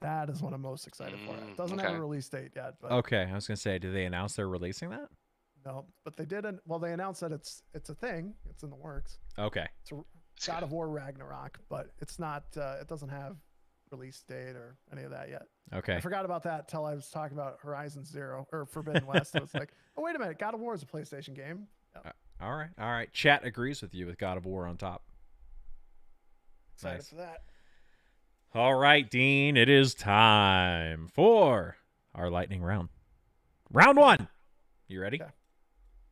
That is what I'm most excited for. It doesn't have a release date yet. But okay, I was gonna say, did they announce they're releasing that? No, but they didn't. Well, they announced that it's a thing. It's in the works. Okay. It's God of War Ragnarok, but it's not. It doesn't have release date or any of that yet. Okay. I forgot about that till I was talking about Horizon Zero or Forbidden West. It was like, oh wait a minute, God of War is a PlayStation game. Yep. All right. Chat agrees with you with God of War on top. Excited for that. All right, Dean, it is time for our lightning round. Round 1. You ready? Okay.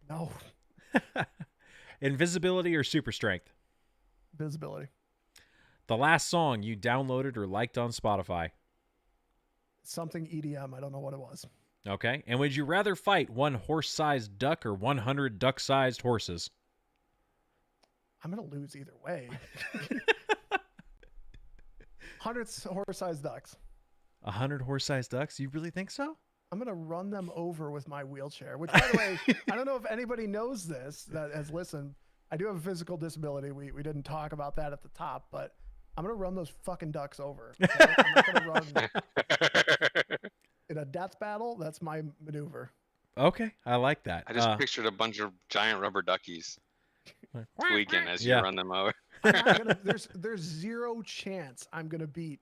No. Invisibility or super strength? Visibility. The last song you downloaded or liked on Spotify? Something EDM. I don't know what it was. Okay. And would you rather fight one horse-sized duck or 100 duck-sized horses? I'm going to lose either way. 100 horse-sized ducks. 100 horse-sized ducks? You really think so? I'm going to run them over with my wheelchair, which, by the way, I don't know if anybody knows this that has listened. I do have a physical disability. We didn't talk about that at the top, but I'm going to run those fucking ducks over. Okay? I'm not going to run in a death battle. That's my maneuver. Okay. I like that. I just pictured a bunch of giant rubber duckies squeaking as you run them over. There's zero chance I'm going to beat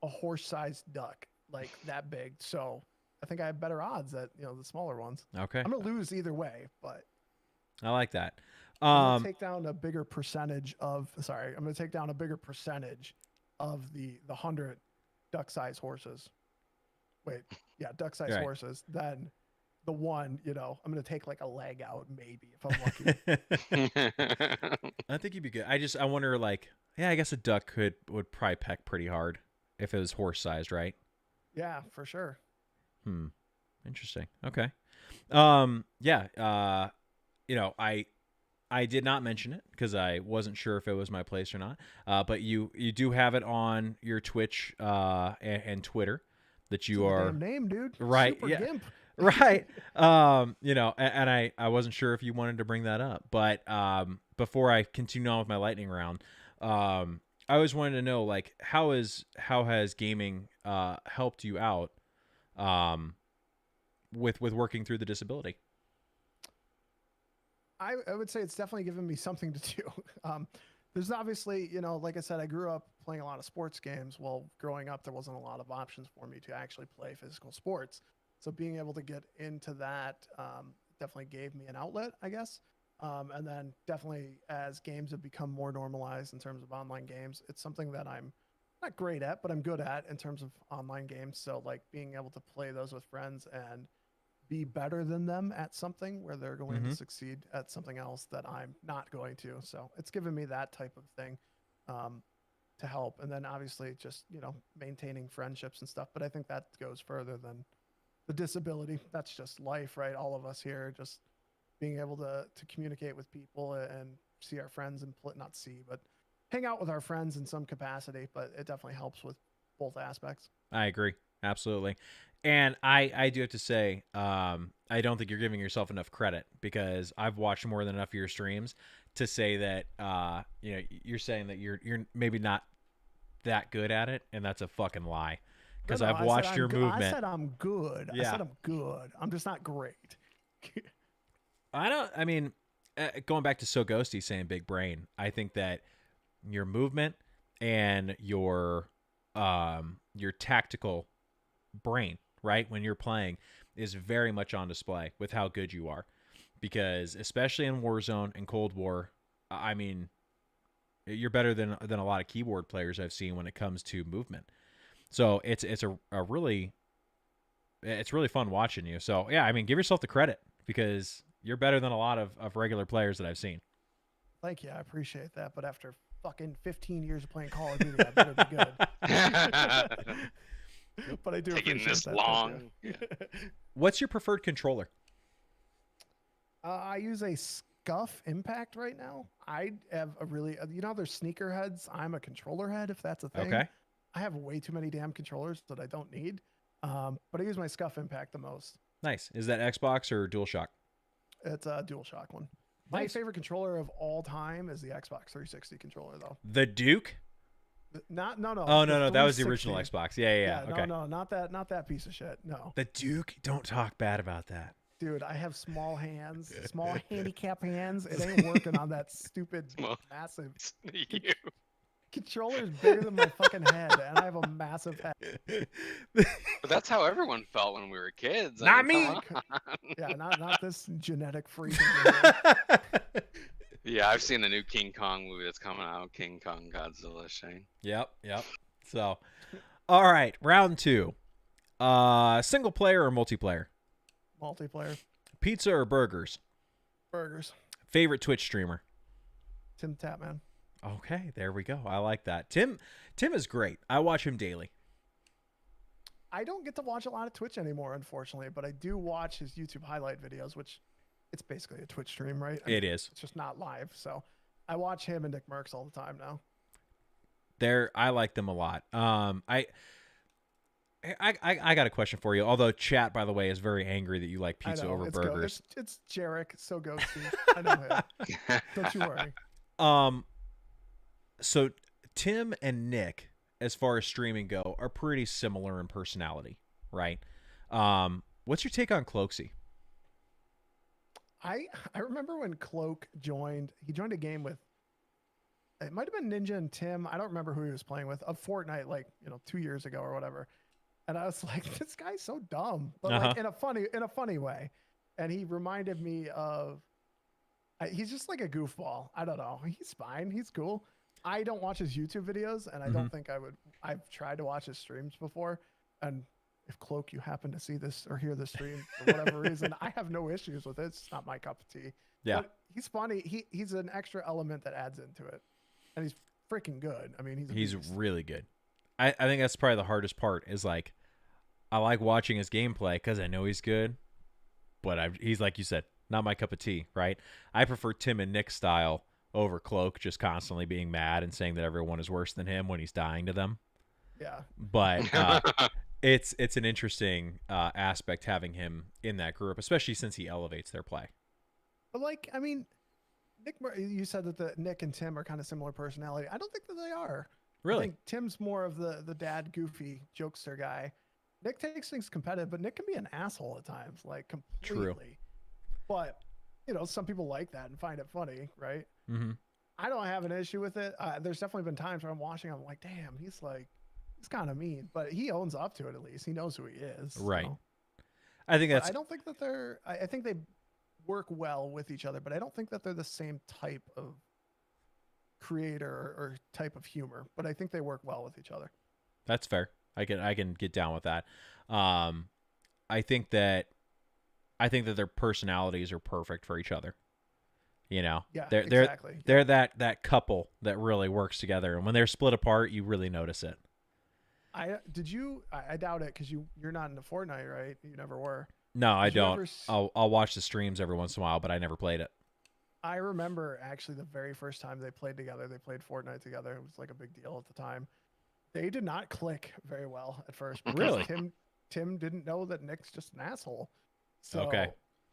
a horse-sized duck like that big. So I think I have better odds at the smaller ones. Okay. I'm gonna lose either way, but I like that. I'm gonna take down a bigger percentage of. Sorry, I'm gonna take down a bigger percentage of the 100 duck-sized horses. Wait, yeah, duck-sized horses. Than the one. I'm gonna take like a leg out maybe if I'm lucky. I think you'd be good. I wonder I guess a duck would probably peck pretty hard if it was horse-sized, right? Yeah, for sure. Interesting. Okay. I did not mention it because I wasn't sure if it was my place or not. But you do have it on your Twitch and Twitter that you are damn name, dude. Right. Super yeah. Gimp. Right. And I wasn't sure if you wanted to bring that up, but before I continue on with my lightning round, I always wanted to know how has gaming helped you out with working through the disability? I would say it's definitely given me something to do. There's obviously, like I said, I grew up playing a lot of sports games. Well, growing up, there wasn't a lot of options for me to actually play physical sports. So being able to get into that definitely gave me an outlet, I guess. And then definitely as games have become more normalized in terms of online games, it's something that I'm not great at, but I'm good at in terms of online games. So being able to play those with friends and be better than them at something where they're going Mhm. to succeed at something else that I'm not going to. So it's given me that type of thing to help. And then obviously just, maintaining friendships and stuff. But I think that goes further than the disability. That's just life, right? All of us here just being able to communicate with people and see our friends and not see, but hang out with our friends in some capacity. But it definitely helps with both aspects. I agree. Absolutely. And I do have to say, I don't think you're giving yourself enough credit because I've watched more than enough of your streams to say that, you're saying that you're maybe not that good at it, and that's a fucking lie. Because I've watched your movement. I said I'm good. Yeah. I said I'm good. I'm just not great. I mean, going back to So Ghosty saying big brain, I think that your movement and your tactical brain, right, when you're playing is very much on display with how good you are. Because especially in Warzone and Cold War, I mean, you're better than a lot of keyboard players I've seen when it comes to movement. So it's really fun watching you. So yeah, I mean, give yourself the credit because you're better than a lot of regular players that I've seen. Thank you. I appreciate that. But after fucking 15 years of playing Call of Duty, I better be good. But I do Taking appreciate this that. long. What's your preferred controller? I use a Scuff Impact right now. I have a really, there's sneaker heads. I'm a controller head, if that's a thing. Okay. I have way too many damn controllers that I don't need. But I use my Scuff Impact the most. Nice. Is that Xbox or DualShock? It's a DualShock one. My Nice. favorite controller of all time is the Xbox 360 controller, though. The Duke? No. Oh no, that was the 360. original Xbox. Yeah. Okay. No, not that piece of shit. No. The Duke? Don't talk bad about that. Dude, I have small hands, small handicap hands. It ain't working on that stupid, massive You. controller's bigger than my fucking head, and I have a massive head. But that's how everyone felt when we were kids. Not mean, me. come on. Yeah, not this genetic freak. over here. Yeah, I've seen the new King Kong movie that's coming out. King Kong Godzilla, Shane. Yep. So, all right, round 2. Single player or multiplayer? Multiplayer. Pizza or burgers? Burgers. Favorite Twitch streamer? Tim Tapman. Okay, there we go. I like that. Tim is great. I watch him daily. I don't get to watch a lot of Twitch anymore, unfortunately, but I do watch his YouTube highlight videos, which it's basically a Twitch stream, right? It is. It's just not live. So I watch him and Nick Merckx all the time now. I like them a lot. I got a question for you. Although chat, by the way, is very angry that you like pizza over burgers. It's Jarek, so ghosty. I know him. Don't you worry. So Tim and Nick, as far as streaming go, are pretty similar in personality, right? What's your take on Cloaksy? I remember when Cloak joined. He joined a game with. It might have been Ninja and Tim. I don't remember who he was playing with. Of Fortnite, 2 years ago or whatever. And I was like, this guy's so dumb, but like in a funny way. And he reminded me of. He's just like a goofball. I don't know. He's fine. He's cool. I don't watch his YouTube videos, and I don't think I would. I've tried to watch his streams before, and if Cloak, you happen to see this or hear the stream for whatever reason, I have no issues with it. It's not my cup of tea. Yeah, but he's funny. He's an extra element that adds into it, and he's freaking good. I mean, he's really good. I think that's probably the hardest part. Is like, I like watching his gameplay because I know he's good, but he's like you said, not my cup of tea. Right? I prefer Tim and Nick's style over Cloak, just constantly being mad and saying that everyone is worse than him when he's dying to them. Yeah. But it's an interesting aspect having him in that group, especially since he elevates their play. But like, I mean, you said that Nick and Tim are kind of similar personality. I don't think that they are. Really? I think Tim's more of the dad, goofy jokester guy. Nick takes things competitive, but Nick can be an asshole at times, like completely. True. But some people like that and find it funny, right? Mm-hmm. I don't have an issue with it. There's definitely been times where I'm watching, I'm like, damn, he's kind of mean, but he owns up to it at least. He knows who he is. Right. So. I think that's. I don't think that I think they work well with each other, but I don't think that they're the same type of creator or type of humor. But I think they work well with each other. That's fair. I can get down with that. I think that I think that their personalities are perfect for each other. You know, Yeah, they're exactly. they're that couple that really works together, and when they're split apart, you really notice it. I doubt it because you're not into Fortnite, right? You never were. No, I Did you don't. ever I'll watch the streams every once in a while, but I never played it. I remember actually the very first time they played together, they played Fortnite together. It was like a big deal at the time. They did not click very well at first. Because Really? Tim didn't know that Nick's just an asshole. So Okay.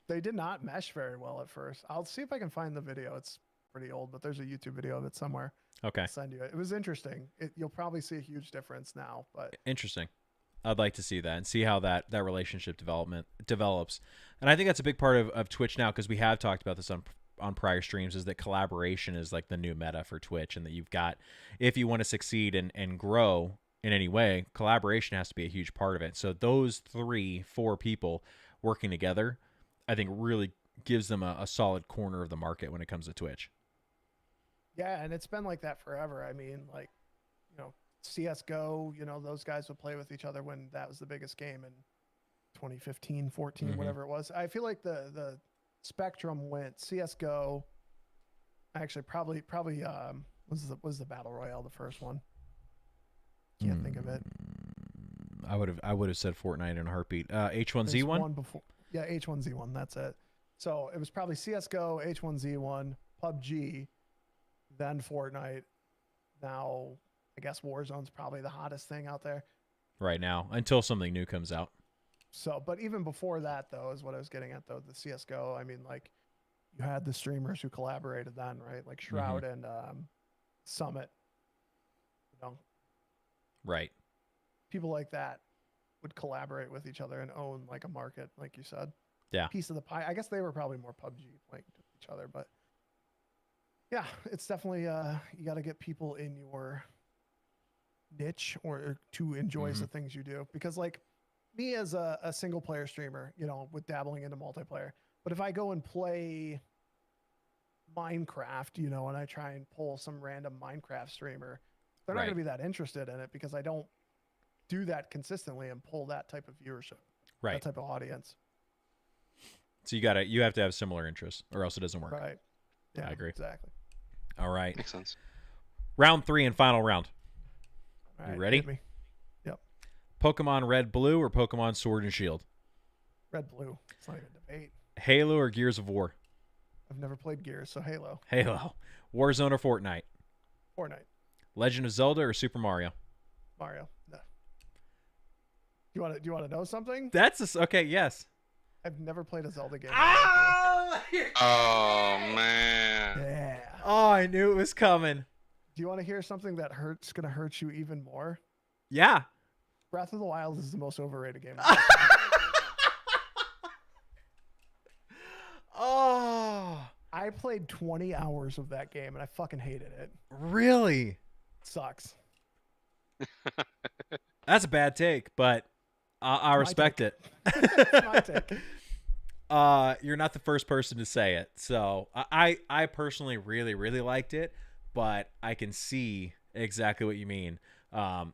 they did not mesh very well at first. I'll see if I can find the video. It's pretty old, but there's a YouTube video of it somewhere. Okay. I'll send you it. It was interesting. You'll probably see a huge difference now, but Interesting. I'd like to see that and see how that relationship develops. And I think that's a big part of Twitch now, because we have talked about this on prior streams, is that collaboration is like the new meta for Twitch, and that you've got, if you want to succeed and grow in any way, collaboration has to be a huge part of it. So those 3-4 people working together, I think really gives them a solid corner of the market when it comes to Twitch. yeah, and it's been like that forever. I mean, like, you know, CS:GO, you know, those guys would play with each other when that was the biggest game in 2015, 14, Mhm. whatever it was. I feel like the spectrum went CS:GO. Actually, probably was the Battle Royale the first one? Can't think of it. I would have said Fortnite in a heartbeat. There's H1Z1. one before. Yeah, H1Z1. That's it. So it was probably CS:GO, H1Z1, PUBG, then Fortnite. Now I guess Warzone's probably the hottest thing out there. Right now, until something new comes out. So, but even before that, though, is what I was getting at, though, the CS:GO. I mean, like, you had the streamers who collaborated then, right? Like Shroud and Summit. You know, Right. people like that would collaborate with each other and own like a market, like you said. Yeah. Piece of the pie. I guess they were probably more PUBG playing to each other, but yeah, it's definitely you got to get people in your niche or to enjoy the things you do, because like me as a single player streamer, you know, with dabbling into multiplayer, but if I go and play Minecraft, you know, and I try and pull some random Minecraft streamer, they're not Right. going to be that interested in it because I don't do that consistently and pull that type of viewership, Right. that type of audience. So you have to have similar interests, or else it doesn't work. Right. Yeah, I agree. Exactly. All right. Makes sense. Round 3 and final round. All You right, ready? hit me. Yep. Pokemon Red Blue or Pokemon Sword and Shield? Red, blue. It's not even a debate. Halo or Gears of War? I've never played Gears, so Halo. Halo. Warzone or Fortnite? Fortnite. Legend of Zelda or Super Mario? Mario. No. Do you want to know something? Okay, yes. I've never played a Zelda game. Oh! Oh man. Yeah. Oh, I knew it was coming. Do you want to hear something that gonna hurt you even more? Yeah. Breath of the Wild is the most overrated game. Oh, I played 20 hours of that game and I fucking hated it. really? It sucks. That's a bad take, but I respect it. It's my take. You're not the first person to say it. So I personally really, really liked it, but I can see exactly what you mean.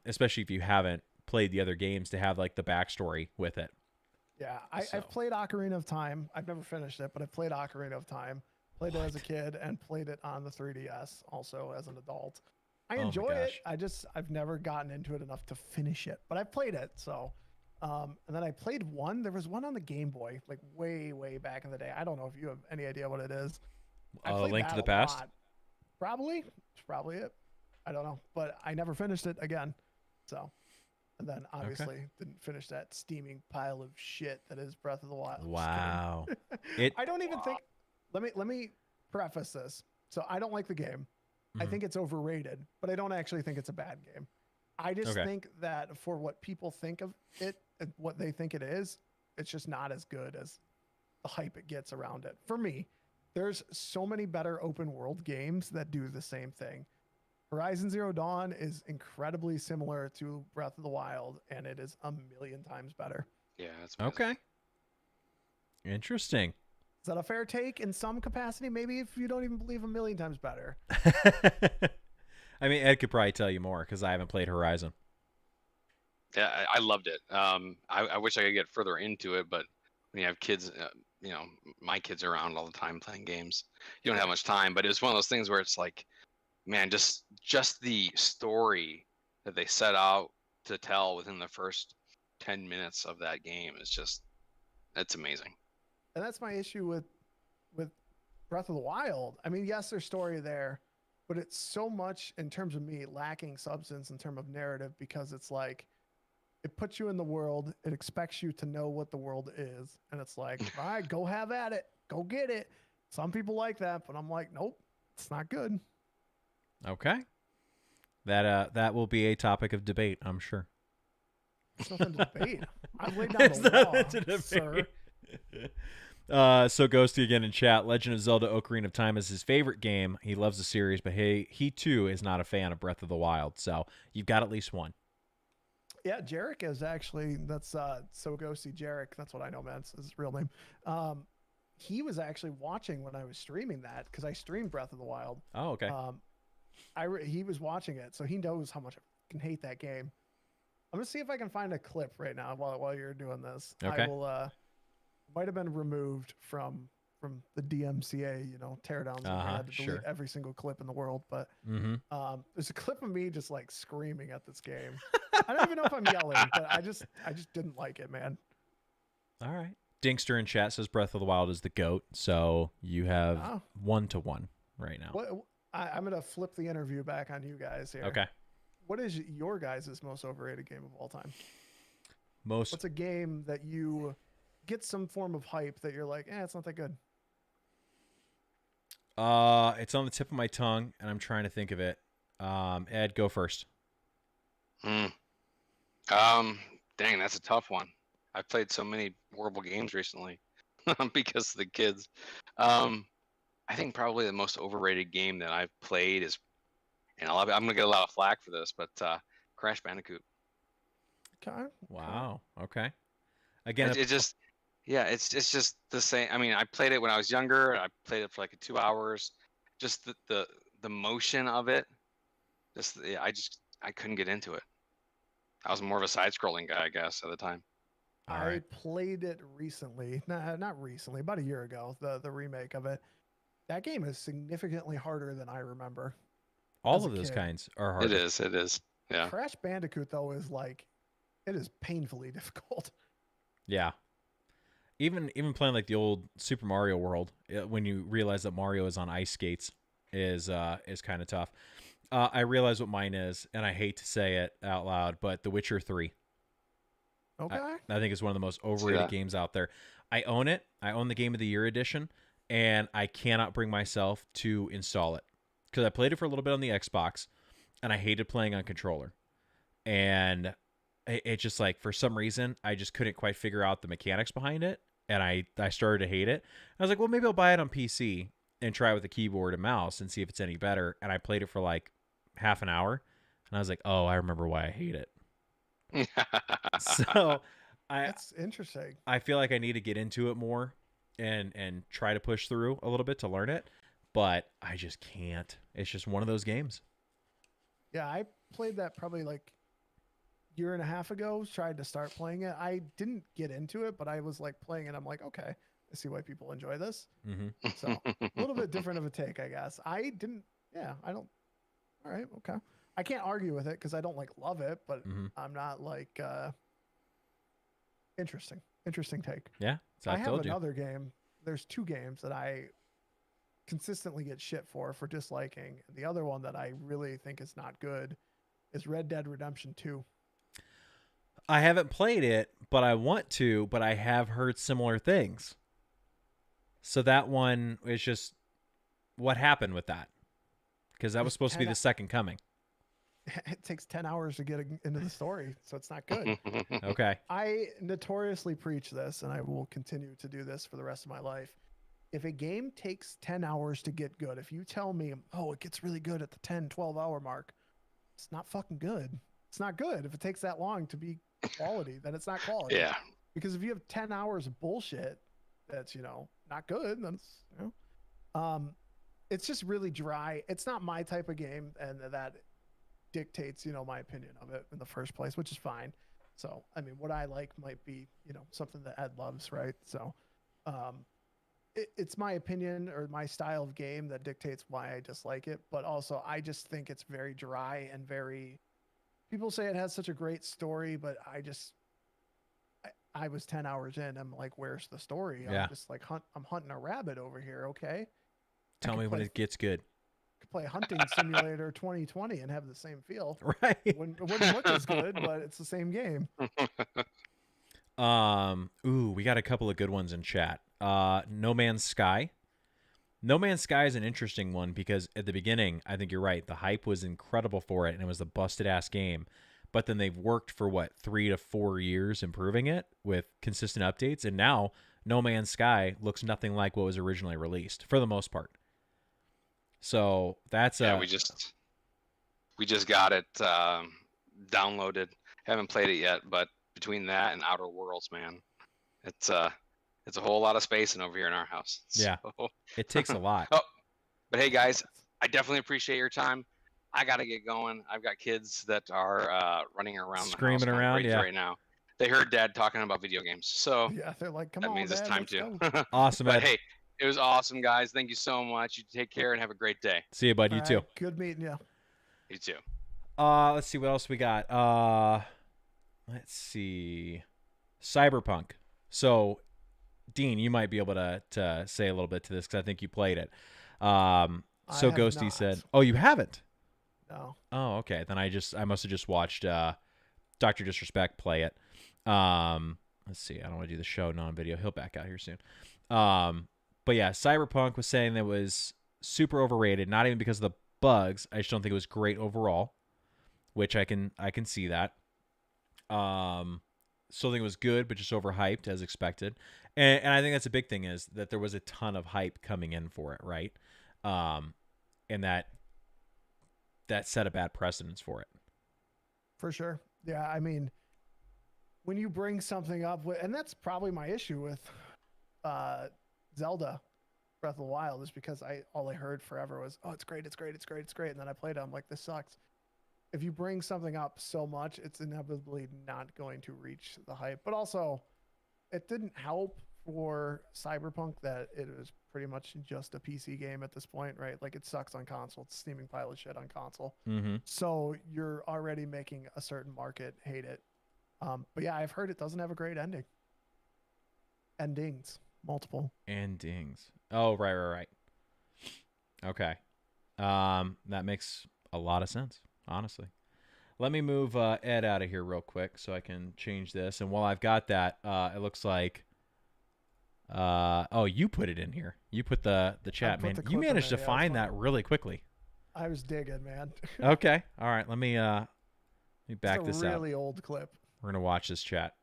Especially if you haven't played the other games, to have like the backstory with it. Yeah, So. I've played Ocarina of Time. I've never finished it, but I've played Ocarina of Time. Played it as a kid and played it on the 3DS also as an adult. I Oh my enjoy it. gosh. I've never gotten into it enough to finish it, but I've played it. So, and then I played one. There was one on the Game Boy, like way, way back in the day. I don't know if you have any idea what it is. I played Link to that the a Past? lot. Probably. It's probably it. I don't know, but I never finished it again. So, and then obviously didn't finish that steaming pile of shit that is Breath of the Wild. Just kidding. Wow. I don't even think. Let me preface this. So I don't like the game. I Mhm. think it's overrated, but I don't actually think it's a bad game. I just Okay. think that for what people think of it, and what they think it is, it's just not as good as the hype it gets around it. For me, there's so many better open world games that do the same thing. Horizon Zero Dawn is incredibly similar to Breath of the Wild, and it is a million times better. Yeah, that's amazing. Okay. Interesting. Is that a fair take in some capacity? Maybe if you don't even believe a million times better. I mean, Ed could probably tell you more because I haven't played Horizon. Yeah, I loved it. I wish I could get further into it, but when you have kids, my kids are around all the time playing games. You don't have much time, but it was one of those things where it's like, man, just the story that they set out to tell within the first 10 minutes of that game is just, it's amazing. And that's my issue with Breath of the Wild. I mean, yes, there's story there, but it's so much in terms of me lacking substance in terms of narrative, because it's like it puts you in the world, it expects you to know what the world is, and it's like, all right, go have at it, go get it. Some people like that, but I'm like, nope, it's not good. Okay. That will be a topic of debate, I'm sure. There's nothing to debate. I've laid down the law, sir. So Ghosty again in chat. Legend of Zelda: Ocarina of Time is his favorite game. He loves the series, but he too is not a fan of Breath of the Wild. So you've got at least one. Yeah, Jarek is actually, that's so Ghosty Jarek. That's what I know, man. It's his real name. He was actually watching when I was streaming that, because I streamed Breath of the Wild. Oh, okay. He was watching it, so he knows how much I can hate that game. I'm gonna see if I can find a clip right now while you're doing this. Okay. I will. Might have been removed from the DMCA, teardowns. I had to delete every single clip in the world, but there's a clip of me just like screaming at this game. I don't even know if I'm yelling, but I just didn't like it, man. All right. Dinkster in chat says Breath of the Wild is the GOAT, so you have 1-1 right now. I'm gonna flip the interview back on you guys here. Okay. What is your guys' most overrated game of all time? What's a game that you get some form of hype that you're like, it's not that good? It's on the tip of my tongue, and I'm trying to think of it. Ed, go first. Dang, that's a tough one. I've played so many horrible games recently because of the kids. I think probably the most overrated game that I've played is, and I'm gonna get a lot of flack for this, but Crash Bandicoot. Okay. Wow. Okay. Again, it's just the same. I mean, I played it when I was younger. I played it for like 2 hours. Just the motion of it. I couldn't get into it. I was more of a side-scrolling guy, I guess, at the time. I played it recently. Not recently, about a year ago. The remake of it. That game is significantly harder than I remember. All of those kinds are hard. It is. Yeah. Crash Bandicoot though is like, it is painfully difficult. Yeah. Even playing like the old Super Mario World, when you realize that Mario is on ice skates, is kind of tough. I realize what mine is, and I hate to say it out loud, but The Witcher 3. Okay. I think it's one of the most overrated games out there. I own it. I own the Game of the Year edition, and I cannot bring myself to install it because I played it for a little bit on the Xbox, and I hated playing on controller. And it just like, for some reason, I just couldn't quite figure out the mechanics behind it, and I started to hate it. I was like, well, maybe I'll buy it on PC and try it with a keyboard and mouse and see if it's any better. And I played it for like half an hour, and I was like, oh, I remember why I hate it. So that's interesting. I feel like I need to get into it more and try to push through a little bit to learn it, but I just can't. It's just one of those games. Yeah, I played that probably like a year and a half ago. Tried to start playing it. I didn't get into it, but I was like playing it. I'm like, okay, I see why people enjoy this. Mm-hmm. So a little bit different of a take, I guess. I don't. All right, okay. I can't argue with it because I don't like love it, but I'm not like interesting take. Yeah, so I have another game. There's two games that I consistently get shit for disliking. The other one that I really think is not good is Red Dead Redemption 2. I haven't played it, but I want to, but I have heard similar things. So that one is just, what happened with that? Because that was supposed to be the second coming. It takes 10 hours to get into the story, so it's not good. Okay. I notoriously preach this, and I will continue to do this for the rest of my life. If a game takes 10 hours to get good, if you tell me, oh, it gets really good at the 10, 12-hour mark, it's not fucking good. It's not good. If it takes that long to be quality, then it's not quality. Yeah. Because if you have 10 hours of bullshit that's, not good, then it's, it's just really dry. It's not my type of game, and that dictates, my opinion of it in the first place, which is fine. So, I mean, what I like might be, something that Ed loves, right? So, it's my opinion or my style of game that dictates why I dislike it. But also, I just think it's very dry and very. People say it has such a great story, but I was 10 hours in. I'm like, where's the story? Yeah. I'm just like, I'm hunting a rabbit over here. Okay. Tell me when it gets good. Could play Hunting Simulator 2020 and have the same feel. Right. It wouldn't look as good, but it's the same game. We got a couple of good ones in chat. No Man's Sky. No Man's Sky is an interesting one because at the beginning, I think you're right. The hype was incredible for it, and it was a busted ass game. But then they've worked for 3 to 4 years improving it with consistent updates, and now No Man's Sky looks nothing like what was originally released for the most part. So that's we just got it downloaded. Haven't played it yet, but between that and Outer Worlds, man, it's a whole lot of spacing over here in our house. Yeah, it takes a lot. Oh, but hey guys, I definitely appreciate your time. I gotta get going. I've got kids that are running around Screaming the house around, yeah. right now. They heard Dad talking about video games, so Yeah, they're like, come that on, means Dad, it's time let's to. go. Awesome, But Ed. hey, it was awesome, guys. Thank you so much. You take care and have a great day. See you, bud. You All too. right, good meeting you. You too. Let's see what else we got. Let's see. Cyberpunk. So, Dean, you might be able to say a little bit to this because I think you played it. So have Ghosty not. said, "Oh, you haven't." No. Oh, okay. Then I must have just watched Dr. Disrespect play it. Let's see. I don't want to do the show non-video. He'll back out here soon. But yeah, Cyberpunk was saying that it was super overrated. Not even because of the bugs. I just don't think it was great overall, which I can see that. Still think it was good, but just overhyped as expected. And I think that's a big thing is that there was a ton of hype coming in for it, right? And that set a bad precedence for it. For sure. Yeah, I mean, when you bring something up, and that's probably my issue with Zelda Breath of the Wild, is because all I heard forever was, oh, it's great, it's great, it's great, it's great. And then I played it, I'm like, this sucks. If you bring something up so much, it's inevitably not going to reach the hype. But also, it didn't help for Cyberpunk that it was pretty much just a PC game at this point, right? Like, it sucks on console. It's a steaming pile of shit on console. Mm-hmm. So you're already making a certain market hate it. But yeah, I've heard it doesn't have a great ending. Endings. Multiple. Endings. Oh, right. Okay. That makes a lot of sense, honestly. Let me move Ed out of here real quick so I can change this. And while I've got that, it looks like you put it in here. You put the chat, man. You managed to find that really quickly. I was digging, man. Okay. All right. Let me back this up. Really old clip. We're gonna watch this chat.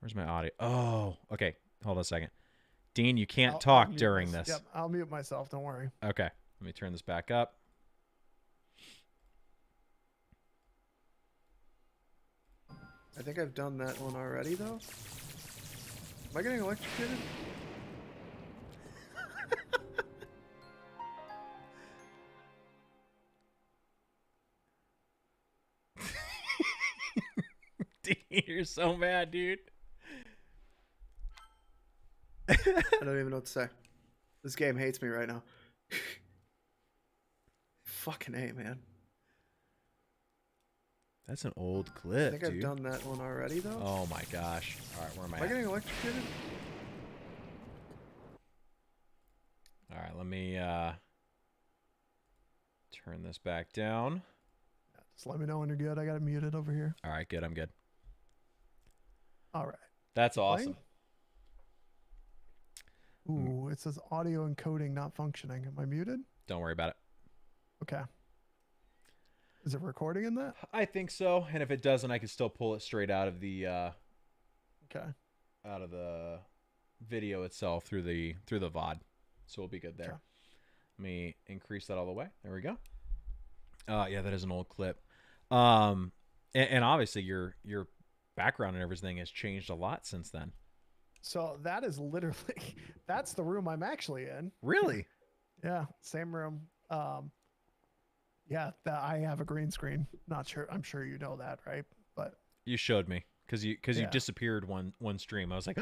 Where's my audio? Oh, okay. Hold on a second. Dean, you can't talk during this. Yep, I'll mute myself. Don't worry. Okay. Let me turn this back up. I think I've done that one already, though. Am I getting electrocuted? Dean, you're so mad, dude. I don't even know what to say. This game hates me right now. Fucking A, man. That's an old I clip, think dude. I've done that one already, though. Oh my gosh. All right, where am I Am I at? getting electrocuted? All right, let me turn this back down. Just let me know when you're good. I got it muted over here. All right, good. I'm good. All right. That's awesome. Ooh, it says audio encoding not functioning. Am I muted? Don't worry about it. Okay. Is it recording in that? I think so, and if it doesn't, I can still pull it straight out of the Okay. out of the video itself through the VOD. So we'll be good there. Okay. Let me increase that all the way. There we go. Yeah, that is an old clip. And obviously your background and everything has changed a lot since then. So that is literally, that's the room I'm actually in. Really? Yeah, same room. Yeah, I have a green screen. Not sure. I'm sure you know that, right? But You showed me because you Yeah. disappeared one stream. I was like,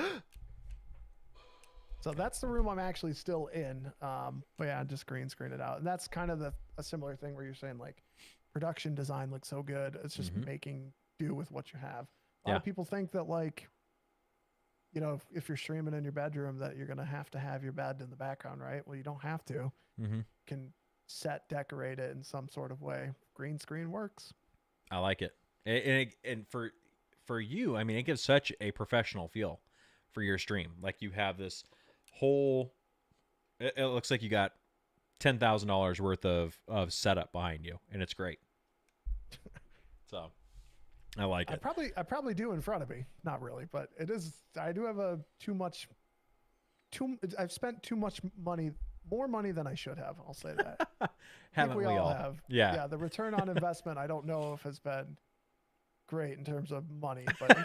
so that's the room I'm actually still in. But yeah, just green screen it out, and that's kind of a similar thing where you're saying like production design looks so good. It's just Mhm. making do with what you have. A lot Yeah. of people think that like, if you're streaming in your bedroom that you're gonna have to have your bed in the background, right? Well, you don't have to. You mm-hmm. can decorate it in some sort of way. Green screen works. I like it. And for you, I mean, it gives such a professional feel for your stream. Like you have this whole. It looks like you got $10,000 worth of setup behind you, and it's great. So, I like it. I probably do in front of me. Not really, but it is. I do have I've spent too much money, more money than I should have. I'll say that. I think Haven't we all? have. Yeah. Yeah. The return on investment, I don't know if has been great in terms of money, but in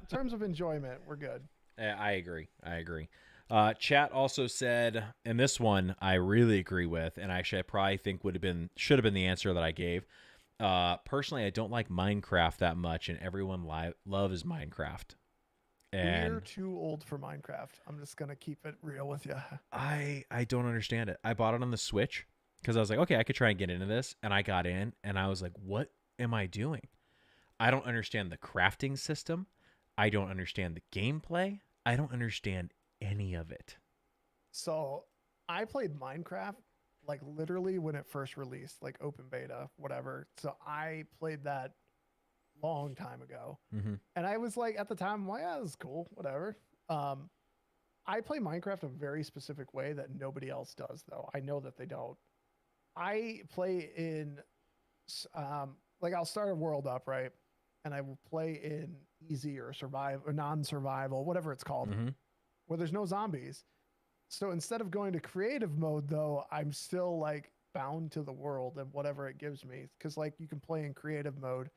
terms of enjoyment, we're good. I agree. Chat also said, and this one I really agree with, and actually I probably think should have been the answer that I gave. Personally, I don't like Minecraft that much, and everyone loves Minecraft. And we're too old for Minecraft. I'm just gonna keep it real with you. I don't understand it. I bought it on the Switch because I was like, okay, I could try and get into this, and I got in, and I was like, what am I doing? I don't understand the crafting system. I don't understand the gameplay. I don't understand any of it. So I played Minecraft like literally when it first released, like open beta, whatever. So I played that long time ago. Mm-hmm. And I was like, at the time, I'm like, yeah, this is cool, whatever. I play Minecraft a very specific way that nobody else does, though. I know that they don't. I play in, like, I'll start a world up, right? And I will play in easy or survive or non-survival, whatever it's called, Mm-hmm. where there's no zombies. So instead of going to creative mode, though, I'm still like bound to the world and whatever it gives me. Because like you can play in creative mode.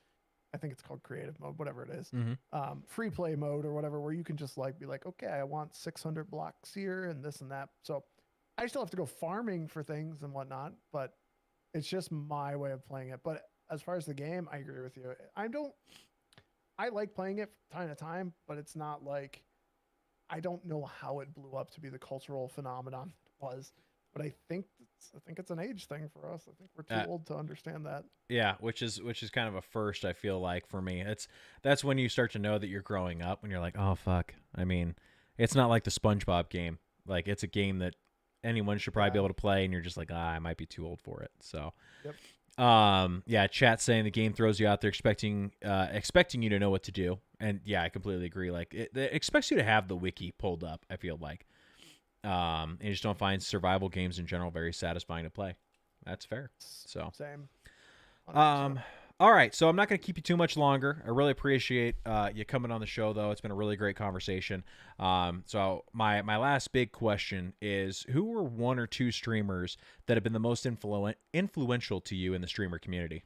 I think it's called creative mode, whatever it is. Mm-hmm. Free play mode or whatever, where you can just like be like, okay, I want 600 blocks here and this and that. So I still have to go farming for things and whatnot, but it's just my way of playing it. But as far as the game, I agree with you. I like playing it from time to time, but it's not like, I don't know how it blew up to be the cultural phenomenon it was, but I think it's an age thing for us. I think we're too old to understand that. Yeah, which is kind of a first, I feel like, for me. That's when you start to know that you're growing up, when you're like, oh fuck. I mean, it's not like the SpongeBob game. Like, it's a game that anyone should probably be able to play, and you're just like, I might be too old for it. So Yep. Yeah, chat saying the game throws you out there expecting you to know what to do. And yeah, I completely agree. Like, it expects you to have the wiki pulled up, I feel like. And you just don't find survival games in general very satisfying to play. That's fair. So Same. 100%. All right, so I'm not going to keep you too much longer. I really appreciate you coming on the show, though. It's been a really great conversation. So my last big question is, who were one or two streamers that have been the most influential to you in the streamer community?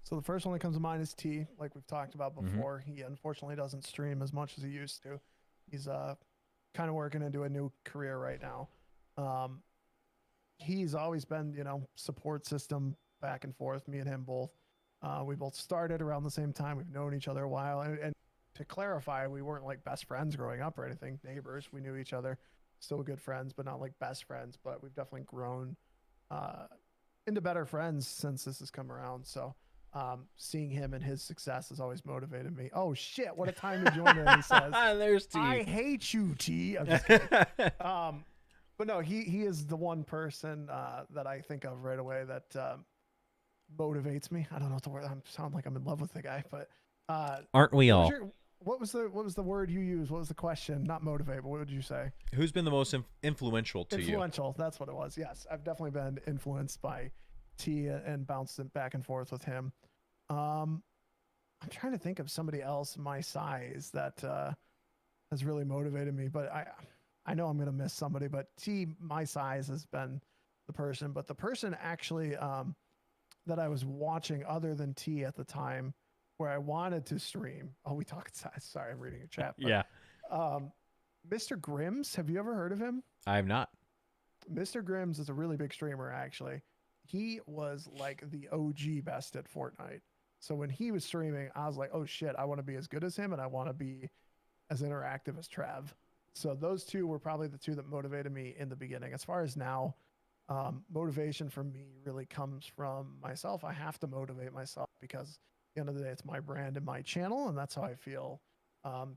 So the first one that comes to mind is T, like we've talked about before. He unfortunately doesn't stream as much as he used to. He's kind of working into a new career right now. He's always been, support system back and forth, me and him both. We both started around the same time. We've known each other a while. And to clarify, we weren't like best friends growing up or anything. Neighbors, we knew each other. Still good friends, but not like best friends. But we've definitely grown into better friends since this has come around. So seeing him and his success has always motivated me. Oh shit, what a time to join in, he says. There's T. I hate you, T. I'm just kidding. But no, he is the one person that I think of right away that motivates me. I don't know what the word. I sound like I'm in love with the guy, but aren't we all? What was the word you used? What was the question? Not motivate, but what would you say? Who's been the most influential to you? Influential. That's what it was. Yes, I've definitely been influenced by T and bounced back and forth with him. I'm trying to think of somebody else my size that has really motivated me, but I know I'm gonna miss somebody. But T, my size, has been the person. But the person actually that I was watching other than T at the time, where I wanted to stream. Oh, we talk size. Sorry, I'm reading a chat. But, Yeah. Mr. Grims, have you ever heard of him? I have not. Mr. Grims is a really big streamer, actually. he was like the OG best at Fortnite. So when he was streaming, I was like, oh shit, I want to be as good as him and I want to be as interactive as Trav. So those two were probably the two that motivated me in the beginning. As far as now, motivation for me really comes from myself. I have to motivate myself because at the end of the day, it's my brand and my channel, and that's how I feel.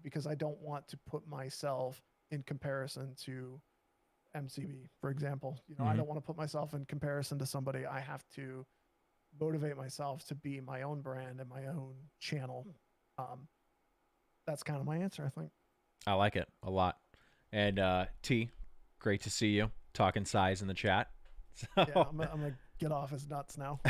Because I don't want to put myself in comparison to MCB, for example. You know, I don't want to put myself in comparison to somebody. I have to motivate myself to be my own brand and my own channel. That's kind of my answer, I think. I like it a lot. And T, great to see you talking size in the chat. So. Yeah, I'm gonna get off his nuts now.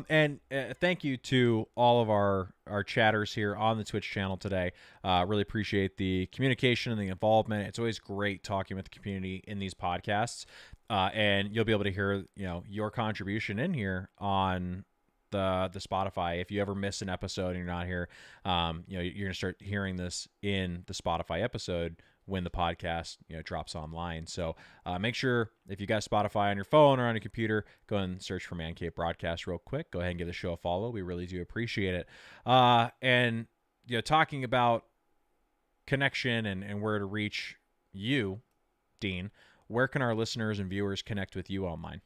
And thank you to all of our chatters here on the Twitch channel today. Really appreciate the communication and the involvement. It's always great talking with the community in these podcasts. And you'll be able to hear, you know, your contribution in here on the Spotify. If you ever miss an episode and you're not here, you know, you're gonna start hearing this in the Spotify episode when the podcast, you know, drops online. So make sure if you got Spotify on your phone or on your computer, go and search for Man Cave Broadcast real quick. Go ahead and give the show a follow. We really do appreciate it. And you know, talking about connection and where to reach you, Dean, where can our listeners and viewers connect with you online?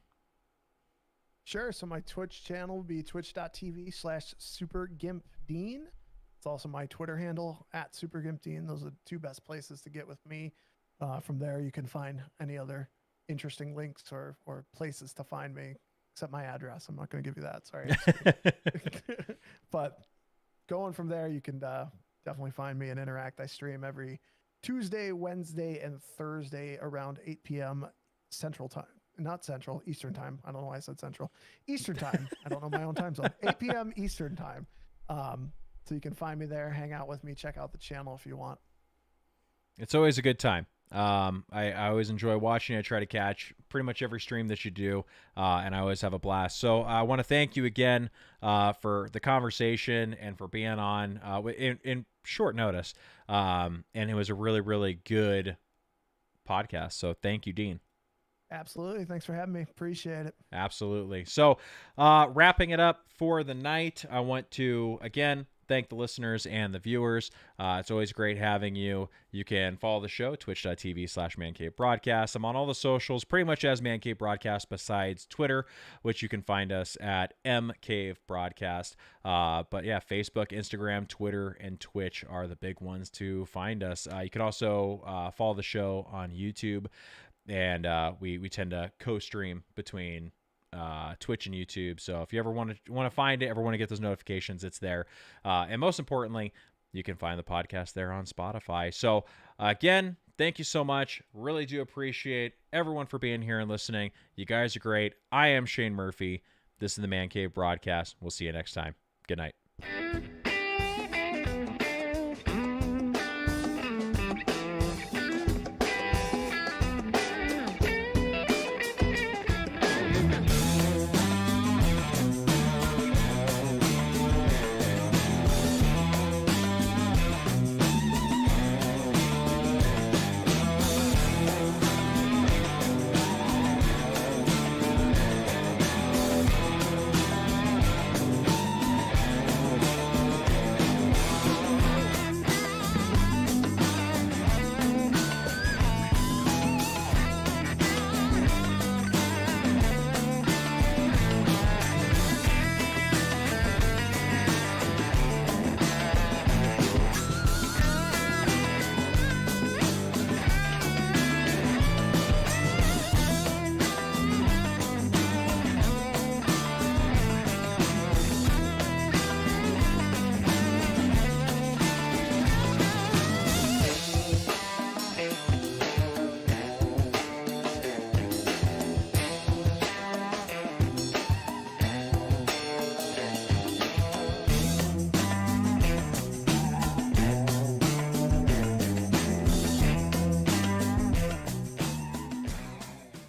Sure. So my Twitch channel will be twitch.tv/SuperGimpDean. It's also my Twitter handle @SuperGimpDean. Those are the two best places to get with me. From there, you can find any other interesting links or places to find me, except my address. I'm not going to give you that. Sorry. But going from there, you can definitely find me and interact. I stream every Tuesday, Wednesday, and Thursday around 8 p.m. Central Time. Not Central, Eastern Time. I don't know why I said Central. Eastern Time. I don't know my own time zone. 8 p.m. Eastern Time. So you can find me there, hang out with me, check out the channel if you want. It's always a good time. I always enjoy watching. I try to catch pretty much every stream that you do, and I always have a blast. So I want to thank you again for the conversation and for being on in short notice. And it was a really, really good podcast. So thank you, Dean. Absolutely. Thanks for having me. Appreciate it. Absolutely. So wrapping it up for the night, I want to, again, thank the listeners and the viewers. It's always great having you. You can follow the show, twitch.tv/ManCaveBroadcast. I'm on all the socials, pretty much as Man Cave Broadcast, besides Twitter, which you can find us at MCaveBroadcast. But yeah, Facebook, Instagram, Twitter, and Twitch are the big ones to find us. You can also follow the show on YouTube. And we tend to co-stream between Twitch and YouTube. So if you ever want to find it, ever want to get those notifications, it's there. And most importantly, you can find the podcast there on Spotify. So again, thank you so much. Really do appreciate everyone for being here and listening. You guys are great. I am Shane Murphy. This is the Man Cave Broadcast. We'll see you next time. Good night.